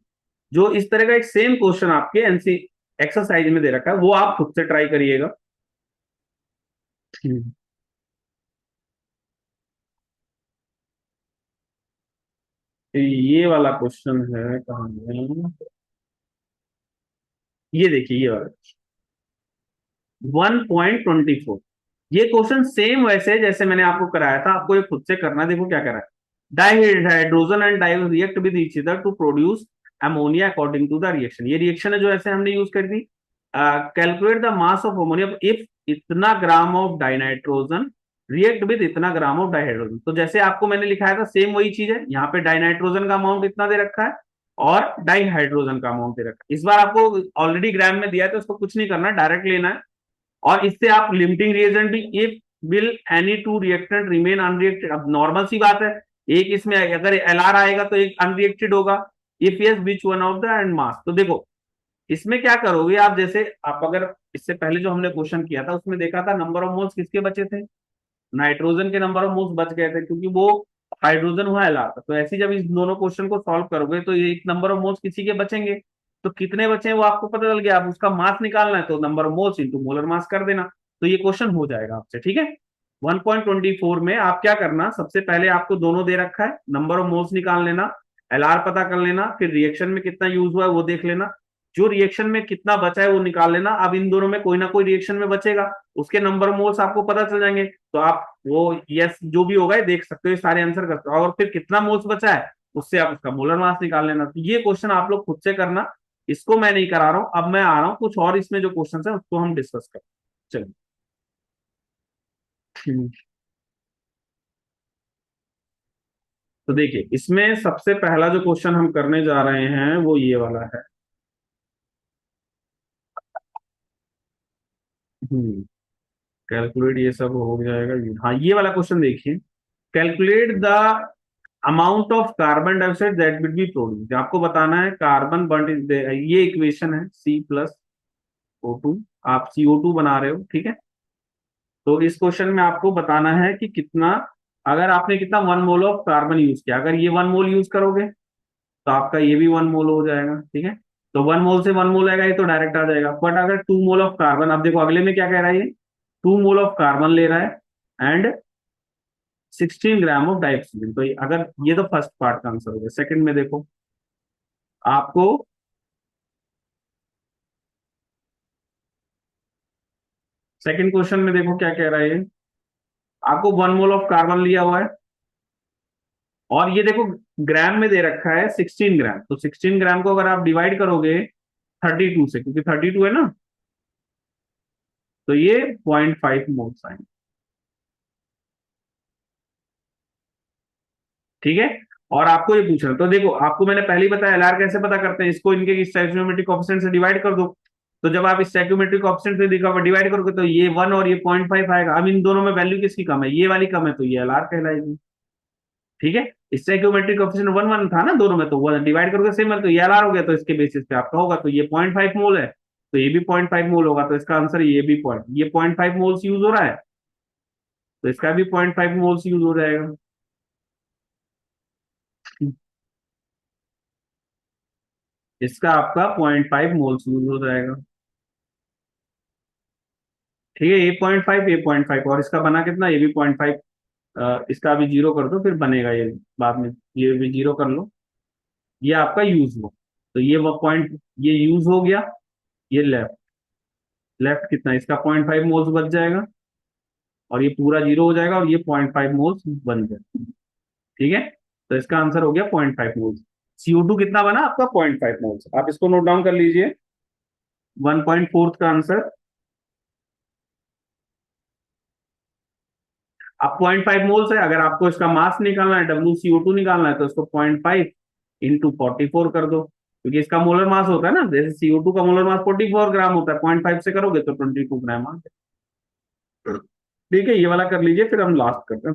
जो इस तरह का एक सेम क्वेश्चन आपके एनसी एक्सरसाइज में दे रखा है, वो आप खुद से ट्राई करिएगा। हम्म। ये वाला क्वेश्चन है कहाँ है? ये देखिए ये वाला 1.24। ये क्वेश्चन सेम वैसे जैसे मैंने आपको कराया था, आपको ये खुद से करना है। देखो क्या करा है, dihydrogen and di react with each other to produce ammonia according to the reaction. ये रिएक्शन है जो ऐसे हमने यूज कर दी। Calculate the mass of ammonia if इतना gram of dinitrogen react with इतना ग्राम ऑफ डाइहाइड्रोजन। तो जैसे आपको मैंने लिखाया था सेम वही चीज है, यहाँ पे डाइनाइट्रोजन का अमाउंट इतना दे रखा है और डाइहाइड्रोजन का अमाउंट दे रखा है। इस बार आपको ऑलरेडी ग्राम में दिया है, तो उसको कुछ नहीं करना, डायरेक्ट लेना है। और इससे आप लिमिटिंग रिएजेंट भी, if will any two reactant remain unreacted. अब नॉर्मल सी बात है, एक इसमें अगर LR आएगा तो एक अनरिएक्टेड होगा। If yes which one of the and mass. तो देखो इसमें क्या करोगे आप, जैसे आप अगर इससे पहले जो हमने क्वेश्चन किया था उसमें देखा था नंबर ऑफ मोल्स किसके बचे थे, नाइट्रोजन के नंबर ऑफ मोल्स बच गए थे, क्योंकि वो हाइड्रोजन हुआ LR था। तो ऐसे ही जब इस दोनों क्वेश्चन को सॉल्व करोगे तो ये एक नंबर ऑफ मोल्स किसी के बचेंगे। तो कितने बचे हैं वो आपको पता चल गया। अब उसका मास निकालना है, तो number of moles into molar mass कर देना, तो ये क्वेश्चन हो जाएगा आपसे। ठीक है, 1.24 में आप क्या करना, सबसे पहले आपको दोनों दे रखा है, नंबर ऑफ मोल्स निकाल लेना, LR पता कर लेना, फिर रिएक्शन में कितना यूज हुआ है वो देख लेना, जो रिएक्शन में कितना बचा है वो निकाल लेना। अब इन दोनों में कोई ना कोई रिएक्शन में बचेगा, उसके नंबर ऑफ मोल्स आपको पता चल जाएंगे। तो आप वो यस जो भी होगा ये देख सकते हो, ये सारे आंसर कर सकते हो, और फिर कितना मोल्स बचा है उससे आप उसका मोलर मास निकाल लेना। तो ये क्वेश्चन आप लोग खुद से करना, इसको मैं नहीं करा रहा हूं, अब मैं आ रहा हूं कुछ और इसमें जो क्वेश्चन है उसको हम डिस्कस करें। चलिए। हम्म, तो देखिए इसमें सबसे पहला जो क्वेश्चन हम करने जा रहे हैं वो ये वाला है। हम्म कैलकुलेट ये सब हो जाएगा हाँ ये वाला क्वेश्चन देखिए। Calculate the amount of carbon dioxide that will be produce. आपको बताना है कार्बन बर्न, ये इक्वेशन है C+O2। आप CO2 बना रहे हो, ठीक है। तो इस क्वेश्चन में आपको बताना है कि कितना, अगर आपने कितना 1 मोल ऑफ कार्बन यूज किया, अगर ये 1 मोल यूज करोगे तो आपका ये भी 1 मोल हो जाएगा, ठीक है। तो 1 मोल से 1 मोल आएगा, ये तो डायरेक्ट आ जाएगा। बट अगर 2 मोल ऑफ कार्बन, अब देखो अगले में क्या कह रहा है ये, 2 मोल ऑफ कार्बन ले रहा है एंड 16 ग्राम ऑफ डाइऑक्सीजन। तो अगर ये तो फर्स्ट पार्ट का आंसर हो गया। सेकंड में देखो आपको, सेकंड क्वेश्चन में देखो क्या कह रहा है ये। आपको 1 मोल ऑफ कार्बन लिया हुआ है और ये देखो ग्राम में दे रखा है 16 ग्राम। तो 16 ग्राम को अगर आप डिवाइड करोगे 32 से, क्योंकि 32 है ना, तो ये 0.5 मोल्स आएंगे, ठीक है। और आपको ये पूछना, तो देखो आपको मैंने पहले ही बताया एलआर कैसे पता करते हैं, इसको इनके स्टैइक्योमेट्रिक कोएफिशिएंट से डिवाइड कर दो। तो जब आप स्टैइक्योमेट्रिक कोएफिशिएंट से डिवाइड करोगे तो ये 1 और ये 0.5 आएगा। अब इन दोनों में वैल्यू किसकी कम है, ये वाली कम है, तो ये एलआर कहलाएगी, ठीक है। स्टैइक्योमेट्रिक कोएफिशिएंट 1 1 था ना दोनों में, तो वो डिवाइड करोगे सेम है, तो ये एलआर हो गया। तो इसके बेसिस पे आपका होगा, तो ये 0.5 मोल है तो ये भी 0.5 मोल होगा। तो इसका आंसर ये भी ये 0.5 मोल्स यूज हो रहा है, तो इसका भी 0.5 मोल्स यूज हो जाएगा। इसका आपका 0.5 मोल्स यूज हो जाएगा, ठीक है। ये 0.5, ये 0.5, और इसका बना कितना, ये भी 0.5। इसका अभी जीरो कर दो, फिर बनेगा ये बाद में, ये भी जीरो कर लो। ये आपका यूज हो, तो ये वो पॉइंट, ये यूज हो गया। ये लेफ्ट, लेफ्ट कितना, इसका 0.5 मोल्स बच जाएगा और ये पूरा जीरो हो जाएगा और ये 0.5 मोल्स बन जाए, ठीक है। तो इसका आंसर हो गया 0.5 मोल्स। CO2 कितना बना आपका, 0.5 मोल्स। आप इसको नोट डाउन कर लीजिए, 1.4 का आंसर। अब 0.5 मोल्स है, अगर आपको इसका मास निकालना है, WCO2 निकालना है, तो इसको 0.5 इंटू 44 कर दो, क्योंकि इसका मोलर मास होता है ना, जैसे CO2 का मोलर मास 44 ग्राम होता है, 0.5 से करोगे तो 22 ग्राम आ गया, ठीक है। ये वाला कर लीजिए, फिर हम लास्ट करते हैं।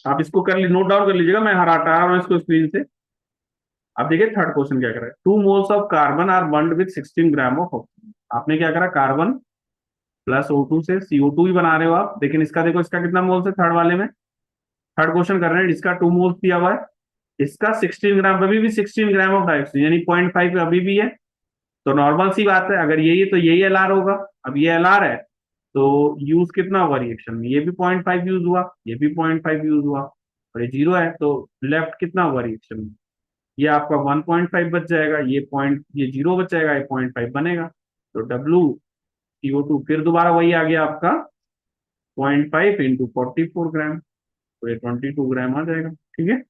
आप इसको कर ली, नोट डाउन कर लीजिएगा, मैं हटा रहा हूँ इसको स्क्रीन से। अब देखिए थर्ड क्वेश्चन क्या कर रहा है। 2 moles of carbon are bond with 16 gram of oxygen. आपने क्या करा, कार्बन प्लस O2 से CO2 ही बना रहे हो आप, लेकिन इसका देखो, इसका कितना मोल्स है थर्ड वाले में। थर्ड क्वेश्चन कर रहे हैं, इसका 2 मोल्स दिया हुआ है, इसका 16 ग्राम, अभी भी 16 ग्राम ऑफ डाइऑक्सीजन, यानी 0.5 अभी भी है। तो नॉर्मल सी बात है, अगर यही है तो यही एलआर होगा। अब ये एलआर है तो यूज कितना हुआ रिएक्शन में, ये भी 0.5 यूज हुआ, ये भी 0.5 यूज हुआ, और ये जीरो है, तो लेफ्ट कितना हुआ रिएक्शन में, ये आपका 1.5 बच जाएगा, ये जीरो बच जाएगा, ये 0.5 बनेगा। तो WCO2 फिर दोबारा वही आ गया आपका 0.5 इंटू 44 ग्राम, तो ये 22 ग्राम आ जाएगा, ठीक है।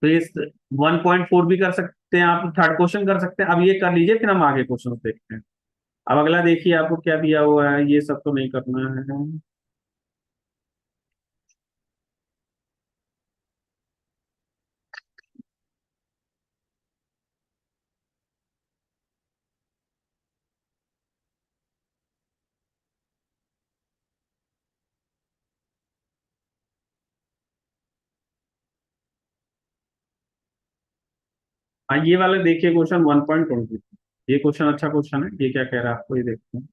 तो ये 1.4 भी कर सकते हैं आप, थर्ड क्वेश्चन कर सकते हैं। अब ये कर लीजिए, फिर हम आगे क्वेश्चन देखते हैं। अब अगला देखिए आपको क्या दिया हुआ है, ये सब तो नहीं करना है। हाँ ये वाला देखिए क्वेश्चन 1.20। ये क्वेश्चन अच्छा क्वेश्चन है, ये क्या कह रहा है आपको, ये देखते हैं।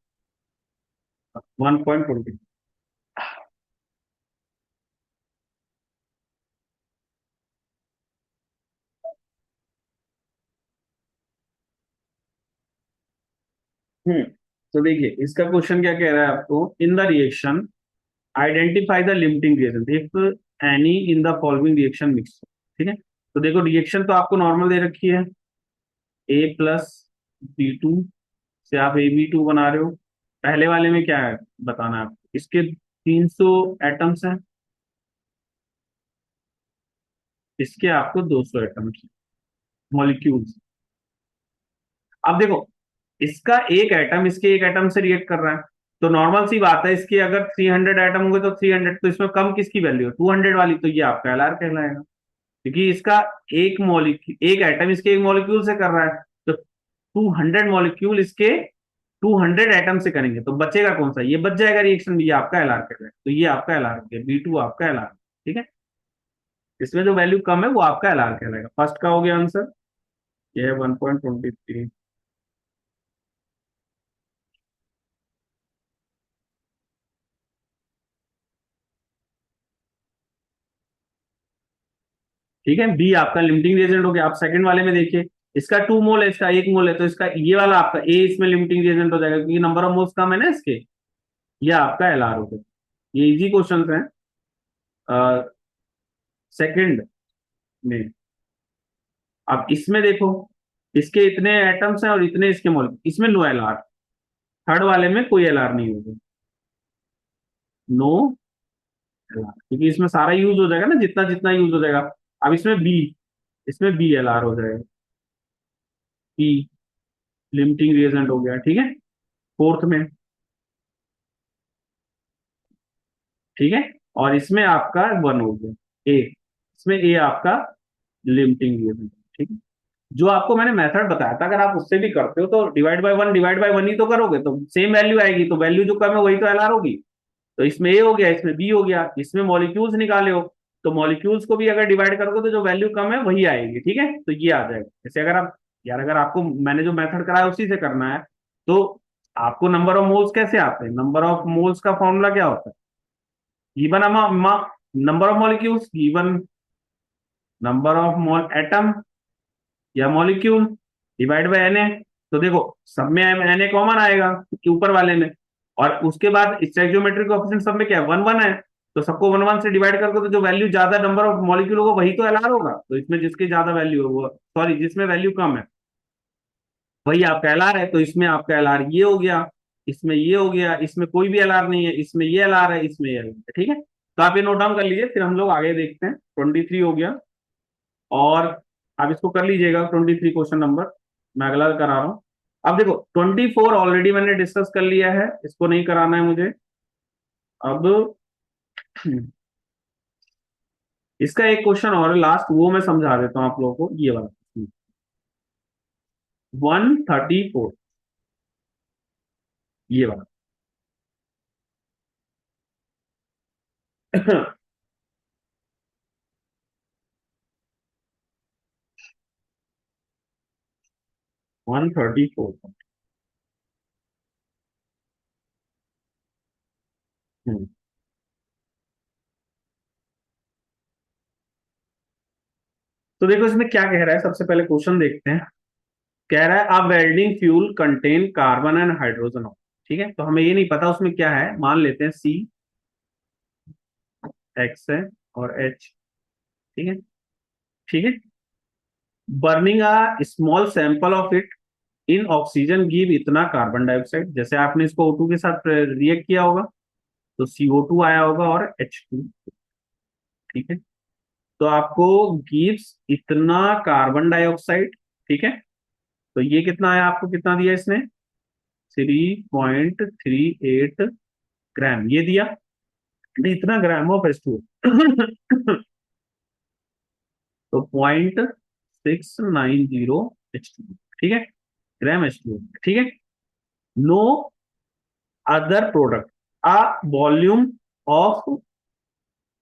1.20। हम्म तो देखिए इसका क्वेश्चन क्या कह रहा है आपको, in the reaction identify the limiting reagent if any in the following reaction mix, ठीक है। तो देखो रिएक्शन तो आपको नॉर्मल दे रखी है, A+B2 से आप AB2 बना रहे हो। पहले वाले में क्या है बताना है आपको, इसके 300 एटम्स हैं, इसके आपको 200 एटम्स हैं, मॉलिक्यूल्स। अब देखो, इसका एक एटम इसके एक एटम से रिएक्ट कर रहा है, तो नॉर्मल सी बात है, इसके अगर 300 एटम होंगे तो 300, तो इसमें कम किसकी वैल्यू है, 200 वाली, तो ये आपका एलआर कहलाएगा, क्योंकि इसका एक मॉलिक्यूल, एक एटम इसके एक मॉलिक्यूल से कर रहा है, तो 200 मॉलिक्यूल इसके 200 एटम से करेंगे, तो बचेगा कौन सा, ये बच जाएगा रिएक्शन, ये आपका एलआर कहलाएगा, तो ये आपका एलआर है, B2 आपका एलआर। ठीक है, इसमें जो वैल्यू कम है वो आपका एलआर कहलाएगा। फर्स्ट का हो गया आंसर, ये है 1.23। ठीक है, बी आपका लिमिटिंग रिएजेंट हो गया। आप सेकंड वाले में देखिए, इसका 2 मोल है, इसका 1 मोल है, तो इसका ये वाला आपका ए इसमें लिमिटिंग रिएजेंट हो जाएगा, क्योंकि नंबर ऑफ मोल्स कम है ना इसके, ये आपका एलआर हो गया। ये इजी क्वेश्चन है। सेकंड में आप इसमें देखो, इसके इतने एटम्स हैं और इतने इसके मोल, इसमें नो एलआर, थर्ड वाले में कोई एलआर नहीं होगा, नो एलआर, क्योंकि इसमें सारा यूज हो जाएगा ना, जितना जितना यूज हो जाएगा। अब इसमें बी, इसमें बी एलआर हो जाएगा, बी लिमिटिंग रिएजेंट हो गया। ठीक है, फोर्थ में। ठीक है, और इसमें आपका 1 हो गया, ए, इसमें ए आपका लिमिटिंग रिएजेंट। ठीक है, जो आपको मैंने मेथड बताया था, अगर आप उससे भी करते हो तो डिवाइड बाय वन ही तो करोगे, तो सेम वैल्यू आएगी, तो वैल्यू जो कम है वही तो एलआर होगी। तो इसमें ए हो गया, इसमें बी हो गया, इसमें मॉलिक्यूल्स निकाले हो, तो मॉलिक्यूल्स को भी अगर डिवाइड करोगे तो जो वैल्यू कम है वही आएगी। ठीक है, तो ये आ जाएगा। जैसे अगर आप, यार अगर आपको मैंने जो मेथड कराया उसी से करना है, तो आपको नंबर ऑफ मोल्स कैसे आते हैं, नंबर ऑफ मोल्स का फॉर्मूला क्या होता है, given number of molecules, given number of mole atom या molecule, divide by N A. तो देखो, सब में एन ए कॉमन आएगा कि ऊपर वाले में, और उसके बाद स्टैइक्योमेट्रिक कोएफिशिएंट सब में क्या है, 1 1 है, तो सबको 1 1 से डिवाइड करके, तो जो वैल्यू ज्यादा नंबर ऑफ मॉलिक्यूल होगा वही तो एलआर होगा, तो इसमें जिसकी ज्यादा वैल्यू है वो, सॉरी जिसमें वैल्यू कम है वही आपका एलआर है, तो इसमें आपका एलआर ये हो गया, इसमें ये हो गया, इसमें कोई भी एलआर नहीं है, इसमें ये एलआर है, इसमें ये एलआर है। ठीक है, तो आप ये नोट डाउन कर लीजिए, फिर हम लोग आगे देखते हैं। 23 हो गया, और आप इसको कर लीजिएगा, 23 क्वेश्चन नंबर, मैं अगला करा रहा हूं। अब देखो, 24 ऑलरेडी मैंने डिस्कस कर लिया है, इसको नहीं कराना है मुझे। अब इसका एक क्वेश्चन और लास्ट, वो मैं समझा देता हूं आप लोगों को, ये वाला 134, ये वाला 134। तो देखो इसमें क्या कह रहा है, सबसे पहले क्वेश्चन देखते हैं। कह रहा है अब welding fuel contain carbon and hydrogen. ठीक है, तो हमें ये नहीं पता उसमें क्या है, मान लेते हैं सी, एक्स है, और एच। ठीक है, ठीक है, burning a small sample of it in oxygen give इतना कार्बन डाइऑक्साइड, जैसे आपने इसको O2 के साथ रिएक्ट किया होगा, तो CO2 आया होगा और H2। ठीक है, तो आपको गिव्स इतना कार्बन डाइऑक्साइड। ठीक है, तो ये कितना आया, आपको कितना दिया इसने, 3.38 ग्राम ये दिया, तो इतना ग्राम ऑफ H2। तो 0.690 H2। ठीक है, ग्राम H2। ठीक है, no other product, a volume of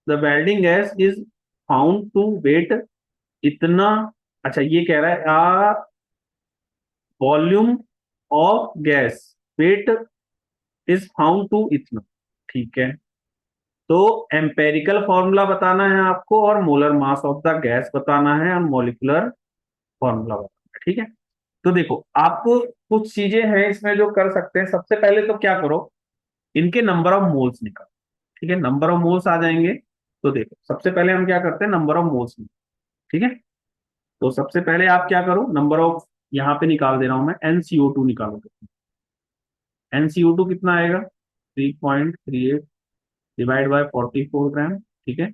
the welding gas is found to weigh इतना। अच्छा, ये कह रहा है volume of gas weigh is found to इतना। ठीक है, तो एम्पेरिकल फॉर्मूला बताना है आपको, और molar mass of the gas बताना है, और मॉलिक्यूलर फॉर्मूला बताना है। ठीक है, तो देखो आपको कुछ चीजें हैं इसमें जो कर सकते हैं। सबसे पहले तो क्या करो, इनके नंबर ऑफ मोल्स निकालो। ठीक है, नंबर ऑफ मोल्स आ जाएंगे, तो देखो सबसे पहले हम क्या करते हैं, नंबर ऑफ मोल्स। ठीक है, तो सबसे पहले आप क्या करो, नंबर ऑफ, यहाँ पे निकाल दे रहा हूं मैं, NCO2 निकालो। NCO2 कितना आएगा, 3.38 डिवाइड बाय 44 ग्राम। ठीक है,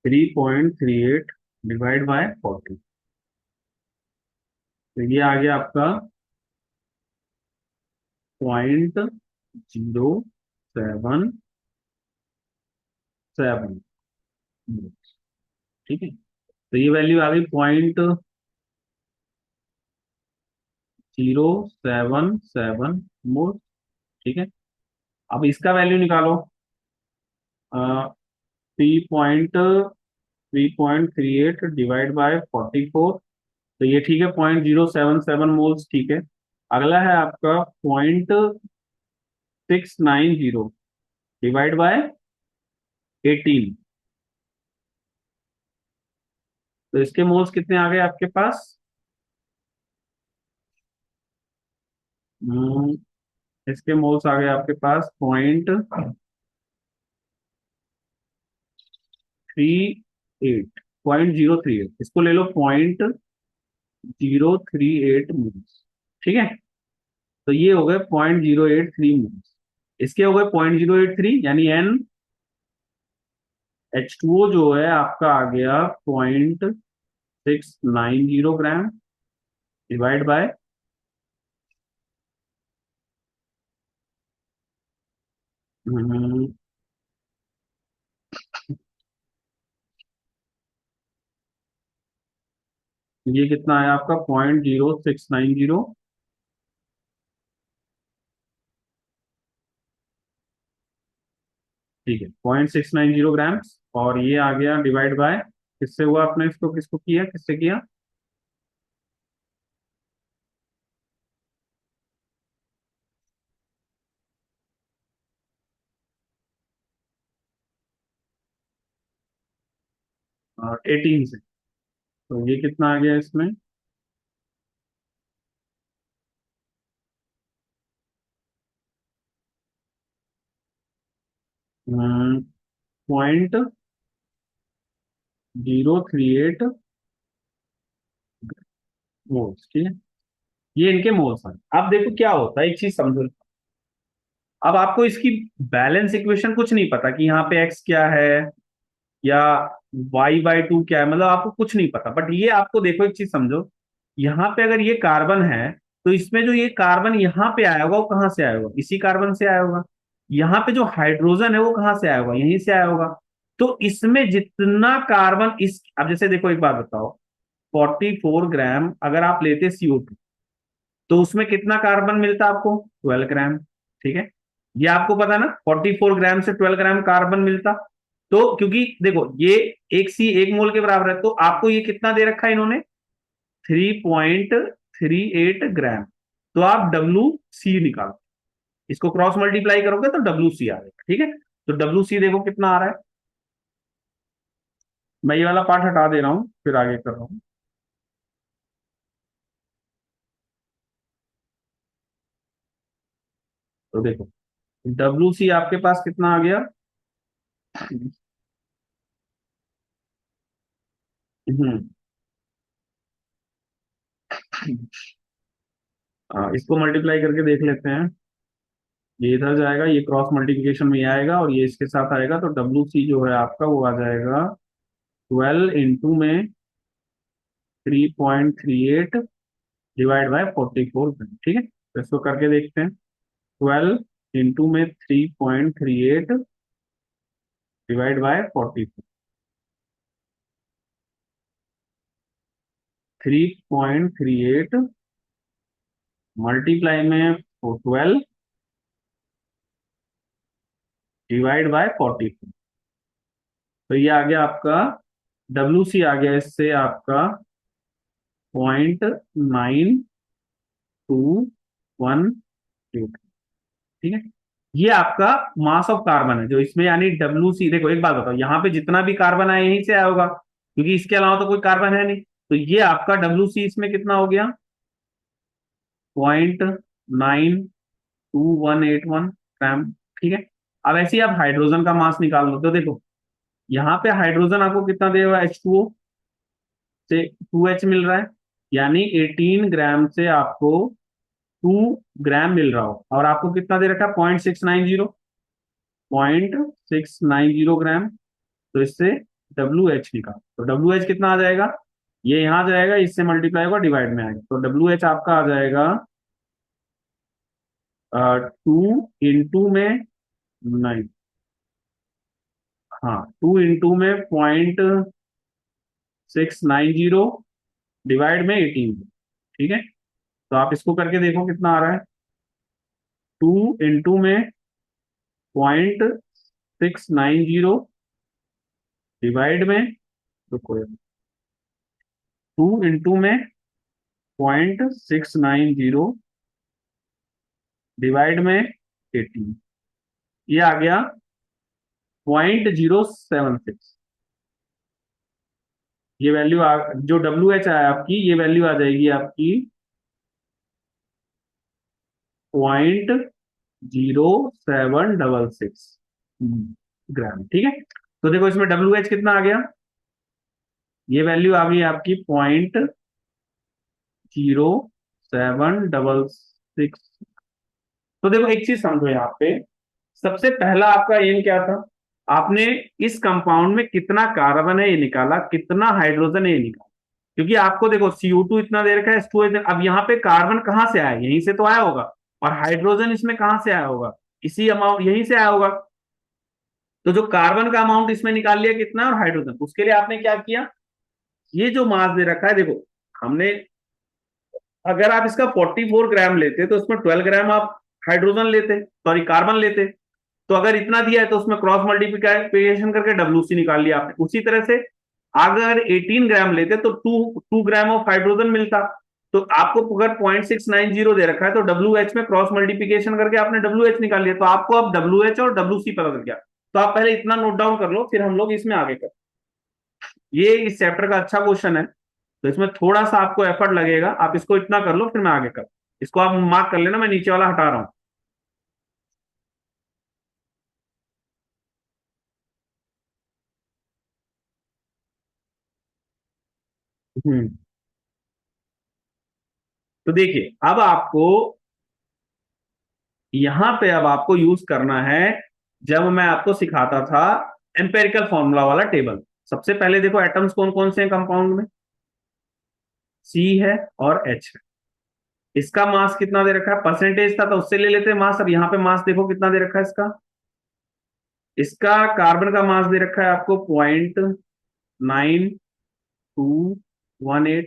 3.38 डिवाइड बाय 40। तो ये आ गया आपका 0.077। ठीक है, तो ये वैल्यू आ गई 0.077 मोल। ठीक है, अब इसका वैल्यू निकालो। 3.38 डिवाइड बाय 44। तो ये ठीक है, 0.077 मोल्स। ठीक है, अगला है आपका 0.690 डिवाइड बाय 18। तो इसके मोल्स कितने आ गए आपके पास? हम्म, इसके मोल्स आ गए आपके पास 0.38। इसको ले लो 0.038 मोल्स। ठीक है, तो ये हो गए 0.083 मोल्स। इसके हो गए 0.083, यानी NH2O जो है आपका आ गया 0.690 ग्राम डिवाइड बाय। ये कितना है आपका? 0.0690। ठीक है, 0.690 ग्राम। और ये आ गया डिवाइड बाय, किससे हुआ? आपने इसको किसको किया, किससे किया? 18 से। तो ये कितना आ गया इसमें?0.038 मोल्स। ठीक है, ये इनके मोल्स हैं। अब देखो क्या होता है, एक चीज समझो। अब आपको इसकी बैलेंस इक्वेशन कुछ नहीं पता कि यहाँ पे एक्स क्या है या y/2 क्या है, मतलब आपको कुछ नहीं पता। बट ये आपको देखो, एक चीज समझो, यहाँ पे अगर ये कार्बन है, तो इसमें जो ये कार्बन यहाँ पे आया होगा वो कहाँ से आया होगा? इसी कार्बन से आया होगा। यहाँ पे जो हाइड्रोजन है वो कहाँ से आया होगा? यहीं से आया होगा। तो इसमें जितना कार्बन इस, अब जैसे देखो एक बात बताओ, 44 ग्राम अगर आप लेते CO2, तो उसमें कितना कार्बन मिलता आपको? 12 ग्राम। ठीक है, ये आपको पता ना, 44 ग्राम से 12 ग्राम कार्बन मिलता। तो क्योंकि देखो ये एक सी एक मोल के बराबर है, तो आपको ये कितना दे रखा है इन्होंने? 3.38 ग्राम। तो आप WC निकालो, इसको क्रॉस मल्टीप्लाई करोगे तो WC आ जाएगा। ठीक है, तो WC देखो कितना आ रहा है। मैं ये वाला पार्ट हटा दे रहा हूं, फिर आगे कर रहा हूं। तो देखो, WC आपके पास कितना आ गया? हम्म, इसको मल्टीप्लाई करके देख लेते हैं। ये इधर जाएगा, ये क्रॉस मल्टीप्लिकेशन में ये आएगा और ये इसके साथ आएगा, तो WC जो है आपका वो आ जाएगा 12 इंटू में 3.38 डिवाइड बाय 44। ठीक है, तो इसको करके देखते हैं। 12 इंटू में 3.38 डिवाइड बाय 44। 3.38 मल्टीप्लाई में 12 डिवाइड बाय 44। तो ये आ गया आपका WC आ गया इससे आपका 0.921। ठीक है, ये आपका मास ऑफ कार्बन है जो इसमें, यानी WC। देखो एक बात बताओ, यहाँ पे जितना भी कार्बन आया यहीं से आया होगा, क्योंकि इसके अलावा तो कोई कार्बन है नहीं। तो ये आपका WC इसमें कितना हो गया, 0.92181 ग्राम। ठीक है। अब ऐसे ही आप हाइड्रोजन का मास निकाल लो, तो देखो यहाँ पे हाइड्रोजन आपको कितना देगा, H2O से 2H मिल रहा है, यानी 18 ग्राम से आपको 2 ग्राम मिल रहा हो, और आपको कितना दे रखा है, 0.690 ग्राम। तो इससे WH निकाल, तो WH कितना आ जाएगा, ये यहाँ जाएगा, इससे मल्टीप्लाई होगा, डिवाइड में आएगा, तो WH आपका आ जाएगा 2 इंटू में 9, हाँ 2 इंटू में 0.690 डिवाइड में 18। ठीक है, तो आप इसको करके देखो कितना आ रहा है, 2 इंटू में 0.690 डिवाइड में, रुको, 2 इंटू में 0.690 डिवाइड में 18, ये आ गया 0.076। ये वैल्यू जो WH आया आपकी, ये वैल्यू आ जाएगी आपकी 0.0766 ग्राम। ठीक है, तो देखो इसमें WH कितना आ गया, ये वैल्यू आ गई आपकी 0.0766। तो देखो एक चीज समझो यहाँ पे, सबसे पहला आपका एम क्या था, आपने इस कंपाउंड में कितना कार्बन है ये निकाला, कितना हाइड्रोजन है ये निकाला। क्योंकि आपको देखो CO2 इतना दे रखा है, H2O, अब यहाँ पे कार्बन कहाँ से आया, यहीं से तो आया होगा, और हाइड्रोजन इसमें कहाँ से आया होगा, इसी अमाउंट यहीं से आया होगा। तो जो कार्बन का अमाउंट इसमें निकाल लिया कितना, और हाइड्रोजन, उसके लिए आपने क्या किया, ये जो मास दे रखा है देखो, हमने, अगर आप इसका 44 ग्राम लेते तो उसमें 12 ग्राम आप हाइड्रोजन लेते, सॉरी कार्बन लेते। तो अगर इतना दिया है तो उसमें क्रॉस मल्टीप्लिकेशन करके WC निकाल लिया आपने। उसी तरह से अगर 18 ग्राम लेते तो two two gram of hydrogen मिलता। तो आपको अगर 0.690 दे रखा है तो WH में क्रॉस मल्टीप्लिकेशन करके आपने WH निकाल लिया, तो आपको अब WH और WC पता चल गया। तो आप पहले इतना नोट डाउन कर लो, फिर हम लोग इसमें आगे कर, ये इस चैप्टर का अच्छा क्वेश्चन है, तो इसमें थोड़ा सा आपको एफर्ट लगेगा, आप इसको इतना कर लो, फिर मैं आगे कर, इसको आप मार्क कर लेना, मैं नीचे वाला हटा रहा हूँ। तो देखिए अब आपको यहां पे अब आपको यूज करना है, जब मैं आपको सिखाता था एम्पेरिकल फॉर्मूला वाला टेबल। सबसे पहले देखो एटम्स कौन कौन से हैं कंपाउंड में, C है और H है। इसका मास कितना दे रखा है, परसेंटेज था तो उससे ले लेते हैं मास। अब यहाँ पे मास देखो कितना दे रखा है इसका, इसका कार्बन का मास दे रखा है आपको 0.9218।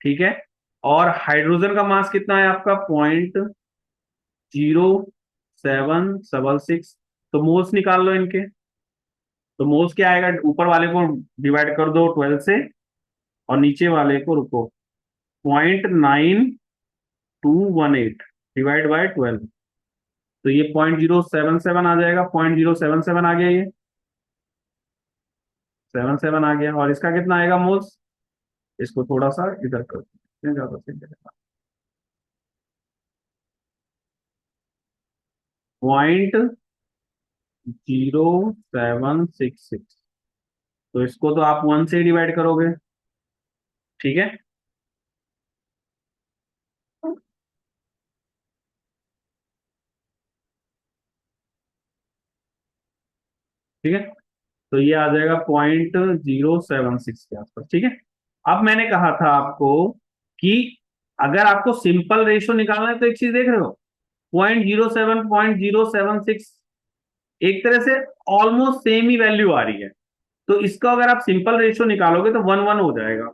ठीक है, और हाइड्रोजन का मास कितना है आपका, 0.0766। तो मोल्स निकाल लो इनके, तो मोल्स क्या आएगा, ऊपर वाले को डिवाइड कर दो 12 से, और नीचे वाले को रुको 0.9218 डिवाइड बाय 12, तो ये 0.077 आ जाएगा, 0.077 आ गया, ये 77 आ गया। और इसका कितना आएगा मोल्स, इसको थोड़ा सा इधर कर देते हैं, ज्यादा सही रहेगा, 0.0766। तो इसको तो आप 1 से डिवाइड करोगे। ठीक है, ठीक है, तो ये आ जाएगा 0.076 के आसपास। ठीक है, अब मैंने कहा था आपको कि अगर आपको सिंपल रेशियो निकालना है, तो एक चीज देख रहे हो, 0.07 0.076 एक तरह से ऑलमोस्ट सेम ही वैल्यू आ रही है। तो इसका अगर आप सिंपल रेशियो निकालोगे तो 1:1 हो जाएगा।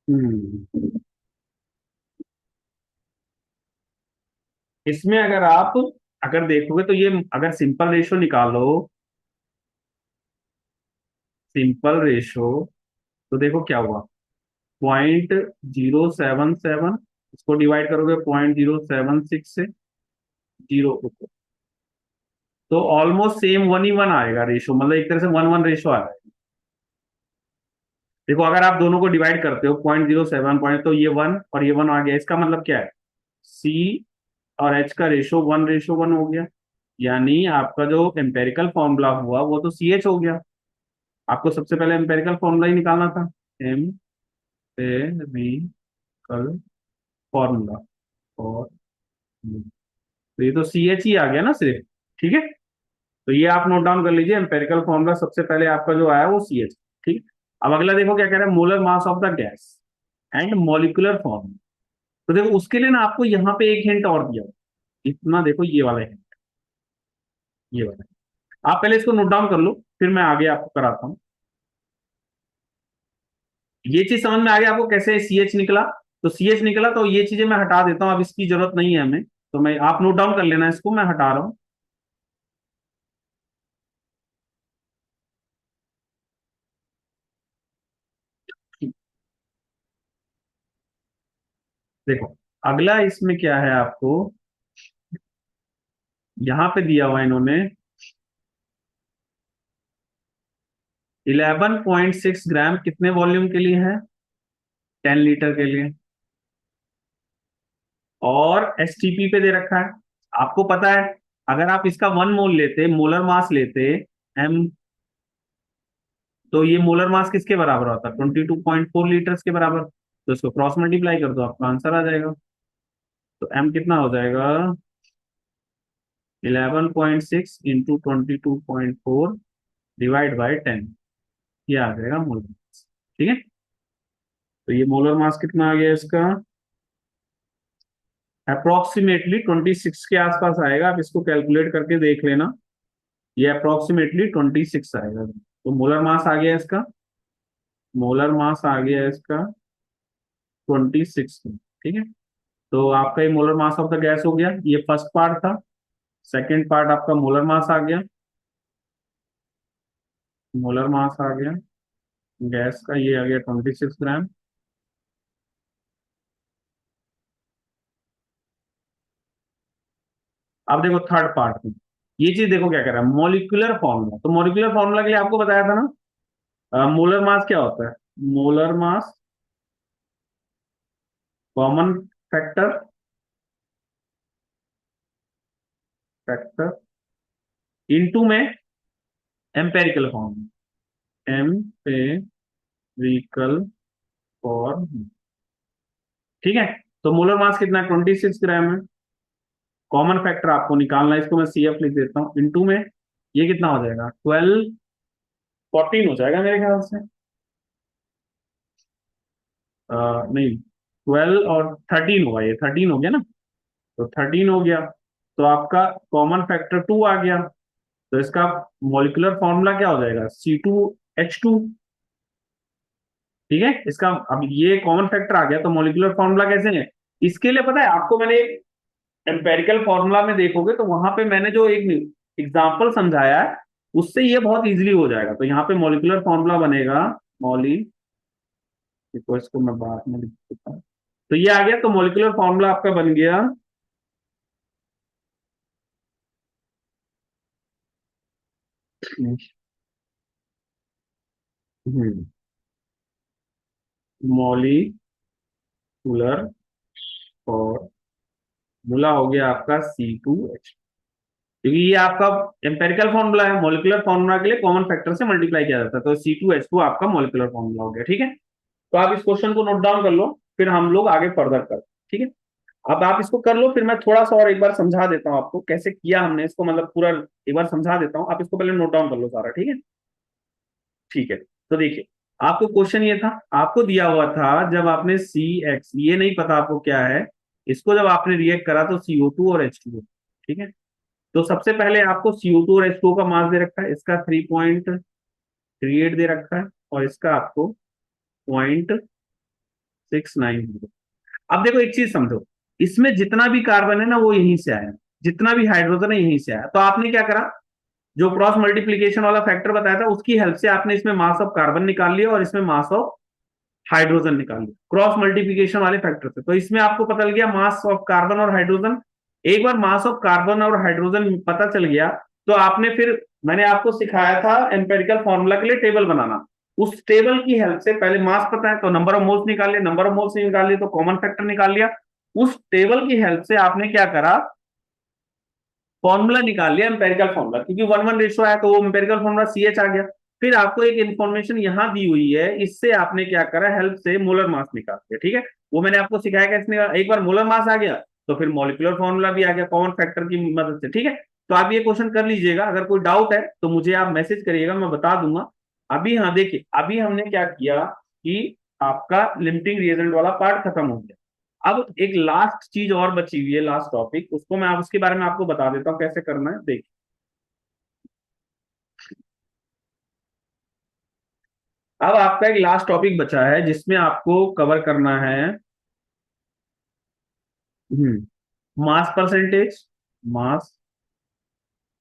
हम्म, इसमें अगर आप अगर देखोगे तो ये, अगर सिंपल रेशियो निकालो, सिंपल रेशियो, तो देखो क्या हुआ, 0.077 इसको डिवाइड करोगे 0.076 से 0 को, तो ऑलमोस्ट सेम 1:1 आएगा रेशो, मतलब एक तरह से 1:1 रेशो आ रहा है। देखो अगर आप दोनों को डिवाइड करते हो 0.07 पॉइंट, तो ये 1 और ये 1 आ गया, इसका मतलब क्या है, सी और एच का रेशो 1:1 हो गया। यानी आपका जो एम्पेरिकल फॉर्मूला हुआ वो तो सी एच हो गया। आपको सबसे पहले एम्पेरिकल फॉर्मूला ही निकालना था, एम्पेरिकल फॉर्मूला, और तो ये तो सी एच ही आ गया ना सिर्फ। ठीक है, तो ये आप नोट डाउन कर लीजिए, एम्पेरिकल फॉर्मूला सबसे पहले आपका जो आया वो सी एच। ठीक। अब अगला देखो क्या कह रहा है, molar mass of the gas and molecular formula. तो देखो उसके लिए ना आपको यहाँ पे एक हिंट और दिया हुआ है। इतना देखो ये वाला हिंट, ये वाला, आप पहले इसको नोट डाउन कर लो, फिर मैं आगे आपको कराता हूँ। ये चीज समझ में आ गया आपको कैसे सी एच निकला। तो सी एच निकला, तो ये चीजें मैं हटा देता हूँ, अब इसकी जरूरत नहीं है हमें, तो मैं, आप नोट डाउन कर लेना इसको, मैं हटा रहा हूँ। देखो अगला इसमें क्या है आपको, यहां पे दिया हुआ इन्होंने 11.6 ग्राम कितने वॉल्यूम के लिए है, 10 लीटर के लिए, और एसटीपी पे दे रखा है। आपको पता है अगर आप इसका 1 मोल लेते, मोलर मास लेते एम, तो ये मोलर मास किसके बराबर होता है, 22.4 लीटर्स के बराबर। तो इसको क्रॉस मल्टीप्लाई कर दो, आपका आंसर आ जाएगा। तो एम कितना हो जाएगा, 11.6 × 22.4 डिवाइड बाई 10, ये आ जाएगा मोलर मास। ठीक है, तो ये मोलर मास कितना आ गया इसका, अप्रोक्सीमेटली 26 के आसपास आएगा। आप इसको कैलकुलेट करके देख लेना, ये अप्रोक्सीमेटली 26 आएगा। तो मोलर मास आ गया इसका, मोलर मास आ गया इसका 26। ठीक है, तो आपका ये molar mass of the gas हो गया, ये फर्स्ट पार्ट था। सेकंड पार्ट आपका मोलर मास आ गया, मोलर मास आ गया गैस का, ये आ गया 26 ग्राम। अब देखो थर्ड पार्ट में, ये चीज देखो क्या कर रहा है, मॉलिक्यूलर फॉर्मूला। तो मॉलिक्यूलर फॉर्मूला के लिए आपको बताया था ना, मोलर मास क्या होता है, molar mass common factor, factor into में एम्पेरिकल फॉर्मूला, एम्पेरिकल फॉर्मूला। ठीक है, तो मोलर मास कितना है, 26 ग्राम है। कॉमन फैक्टर आपको निकालना है, इसको मैं सी एफ लिख देता हूँ, इनटू में ये कितना हो जाएगा, 12, 14 हो जाएगा मेरे ख्याल से, नहीं 12 और 13 होगा, ये 13 हो गया ना। तो 13 हो गया, तो आपका कॉमन फैक्टर 2 आ गया। तो इसका मॉलिक्यूलर फॉर्मूला क्या हो जाएगा, C2H2। ठीक है, इसका अब ये कॉमन फैक्टर आ गया, तो मॉलिक्यूलर फॉर्मूला कैसे है, इसके लिए पता है आपको, मैंने एम्पेरिकल फॉर्मूला में देखोगे तो वहां पे मैंने जो एक एग्जांपल समझाया है, उससे ये बहुत इजीली हो जाएगा। तो यहाँ पे मॉलिक्यूलर फॉर्मूला बनेगा, मॉली, देखो इसको मैं बाद में लिख देता हूँ। तो ये आ गया, तो मॉलिक्यूलर फॉर्मूला आपका बन गया, मॉलिक्यूलर फॉर्मूला हो गया आपका C2H, क्योंकि ये आपका एम्पेरिकल फॉर्मूला है, मॉलिक्यूलर फॉर्मूला के लिए कॉमन फैक्टर से मल्टीप्लाई किया जाता है, तो C2H2 आपका मॉलिक्यूलर फॉर्मूला हो गया। ठीक है, तो आप इस क्वेश्चन को नोट डाउन कर लो, फिर हम लोग आगे फर्दर कर। ठीक है, अब आप इसको कर लो, फिर मैं थोड़ा सा और एक बार समझा देता हूँ आपको कैसे किया हमने इसको, मतलब पूरा एक बार समझा देता हूँ, आप इसको पहले नोट डाउन कर लो सारा। ठीक है, ठीक है, तो देखिए आपको क्वेश्चन ये था, आपको दिया हुआ था जब आपने सी एक्स, ये नहीं पता आपको क्या है, इसको जब आपने रिएक्ट करा तो CO2 और H2O। ठीक है, तो सबसे पहले आपको CO2 और H2O का मास दे रखा है, इसका 3.38 दे रखा है, और इसका आपको 0.690। अब देखो एक चीज समझो, इसमें जितना भी कार्बन है ना वो यहीं से आया, जितना भी हाइड्रोजन है यहीं से आया। तो आपने क्या करा, जो क्रॉस मल्टीप्लीकेशन वाला फैक्टर बताया था उसकी हेल्प से आपने इसमें मास ऑफ कार्बन निकाल लिया और इसमें मास ऑफ हाइड्रोजन निकाल लिया क्रॉस मल्टीप्लिकेशन वाले फैक्टर से। तो इसमें आपको पता चल गया मास ऑफ कार्बन और हाइड्रोजन। एक बार मास ऑफ कार्बन और हाइड्रोजन पता चल गया तो आपने फिर, मैंने आपको सिखाया था एम्पेरिकल फॉर्मूला के लिए टेबल बनाना। उस टेबल की हेल्प से पहले मास पता है तो नंबर ऑफ मोल्स निकाल लिया, नंबर ऑफ मोल्स निकाल लिया तो कॉमन फैक्टर निकाल लिया। उस टेबल की हेल्प से आपने क्या करा, फॉर्मूला निकाल लिया एम्पेरिकल फॉर्मूला, क्योंकि 1:1 आया तो वो एम्पेरिकल फॉर्मूला CH आ गया। फिर आपको एक इन्फॉर्मेशन यहां दी हुई है, इससे आपने क्या करा, हेल्प से मोलर मास निकाल दिया। ठीक है, वो मैंने आपको सिखाया कैसे निकाला। एक बार मोलर मास आ गया तो फिर मॉलिक्यूलर फॉर्मूला भी आ गया कॉमन फैक्टर की मदद से। ठीक है, तो आप ये क्वेश्चन कर लीजिएगा, अगर कोई डाउट है तो मुझे आप मैसेज करिएगा, मैं बता दूंगा। अभी हाँ देखिए, अभी हमने क्या किया कि आपका लिमिटिंग रिएजेंट वाला पार्ट खत्म हो गया। अब एक लास्ट चीज और बची हुई है, लास्ट टॉपिक, उसको मैं आप उसके बारे में आपको बता देता हूँ कैसे करना है। देखिए, अब आपका एक लास्ट टॉपिक बचा है जिसमें आपको कवर करना है mass percentage, mass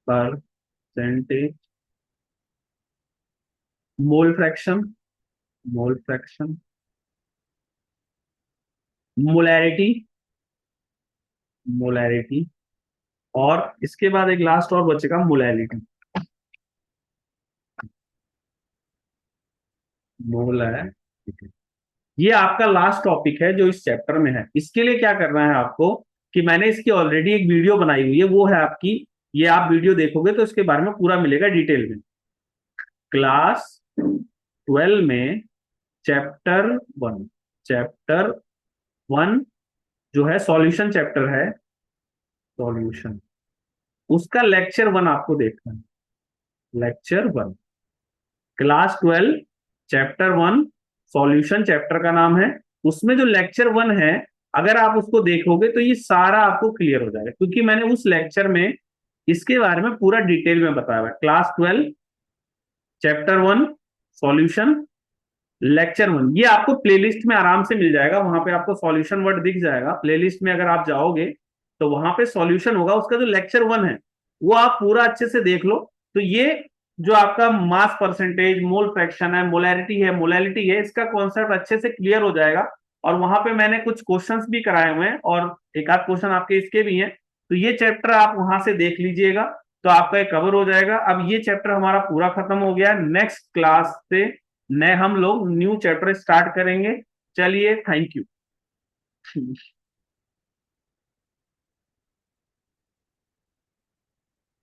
percentage, mole fraction, mole fraction, molarity, molarity, और इसके बाद एक लास्ट और बचेगा मोलैलिटी, मोलैलिटी। ये आपका लास्ट टॉपिक है जो इस चैप्टर में है। इसके लिए क्या करना है आपको, कि मैंने इसकी ऑलरेडी एक वीडियो बनाई हुई है, वो है आपकी, ये आप वीडियो देखोगे तो इसके बारे में पूरा मिलेगा डिटेल में। क्लास 12 में चैप्टर 1, चैप्टर 1 जो है सॉल्यूशन चैप्टर है, सॉल्यूशन, उसका लेक्चर 1 आपको देखना है। Lecture 1, class 12, chapter 1, solution chapter का नाम है। उसमें जो लेक्चर 1 है, अगर आप उसको देखोगे तो ये सारा आपको क्लियर हो जाएगा, क्योंकि मैंने उस लेक्चर में इसके बारे में पूरा डिटेल में बताया हुआ है। क्लास 12, चैप्टर 1, सॉल्यूशन, लेक्चर 1, ये आपको प्लेलिस्ट में आराम से मिल जाएगा। वहां पे आपको सॉल्यूशन वर्ड दिख जाएगा प्लेलिस्ट में, अगर आप जाओगे तो वहां पे सॉल्यूशन होगा, उसका जो लेक्चर 1 है वो आप पूरा अच्छे से देख लो। तो ये जो आपका मास परसेंटेज, मोल फ्रैक्शन है, मोलैरिटी है, मोलैलिटी है, इसका कॉन्सेप्ट अच्छे से क्लियर हो जाएगा। और वहां पे मैंने कुछ क्वेश्चंस भी कराए हुए हैं, और एक आध क्वेश्चन आपके इसके भी हैं। तो ये चैप्टर आप वहां से देख लीजिएगा, तो आपका ये कवर हो जाएगा। अब ये चैप्टर हमारा पूरा खत्म हो गया, नेक्स्ट क्लास से नए हम लोग न्यू चैप्टर स्टार्ट करेंगे। चलिए, थैंक यू।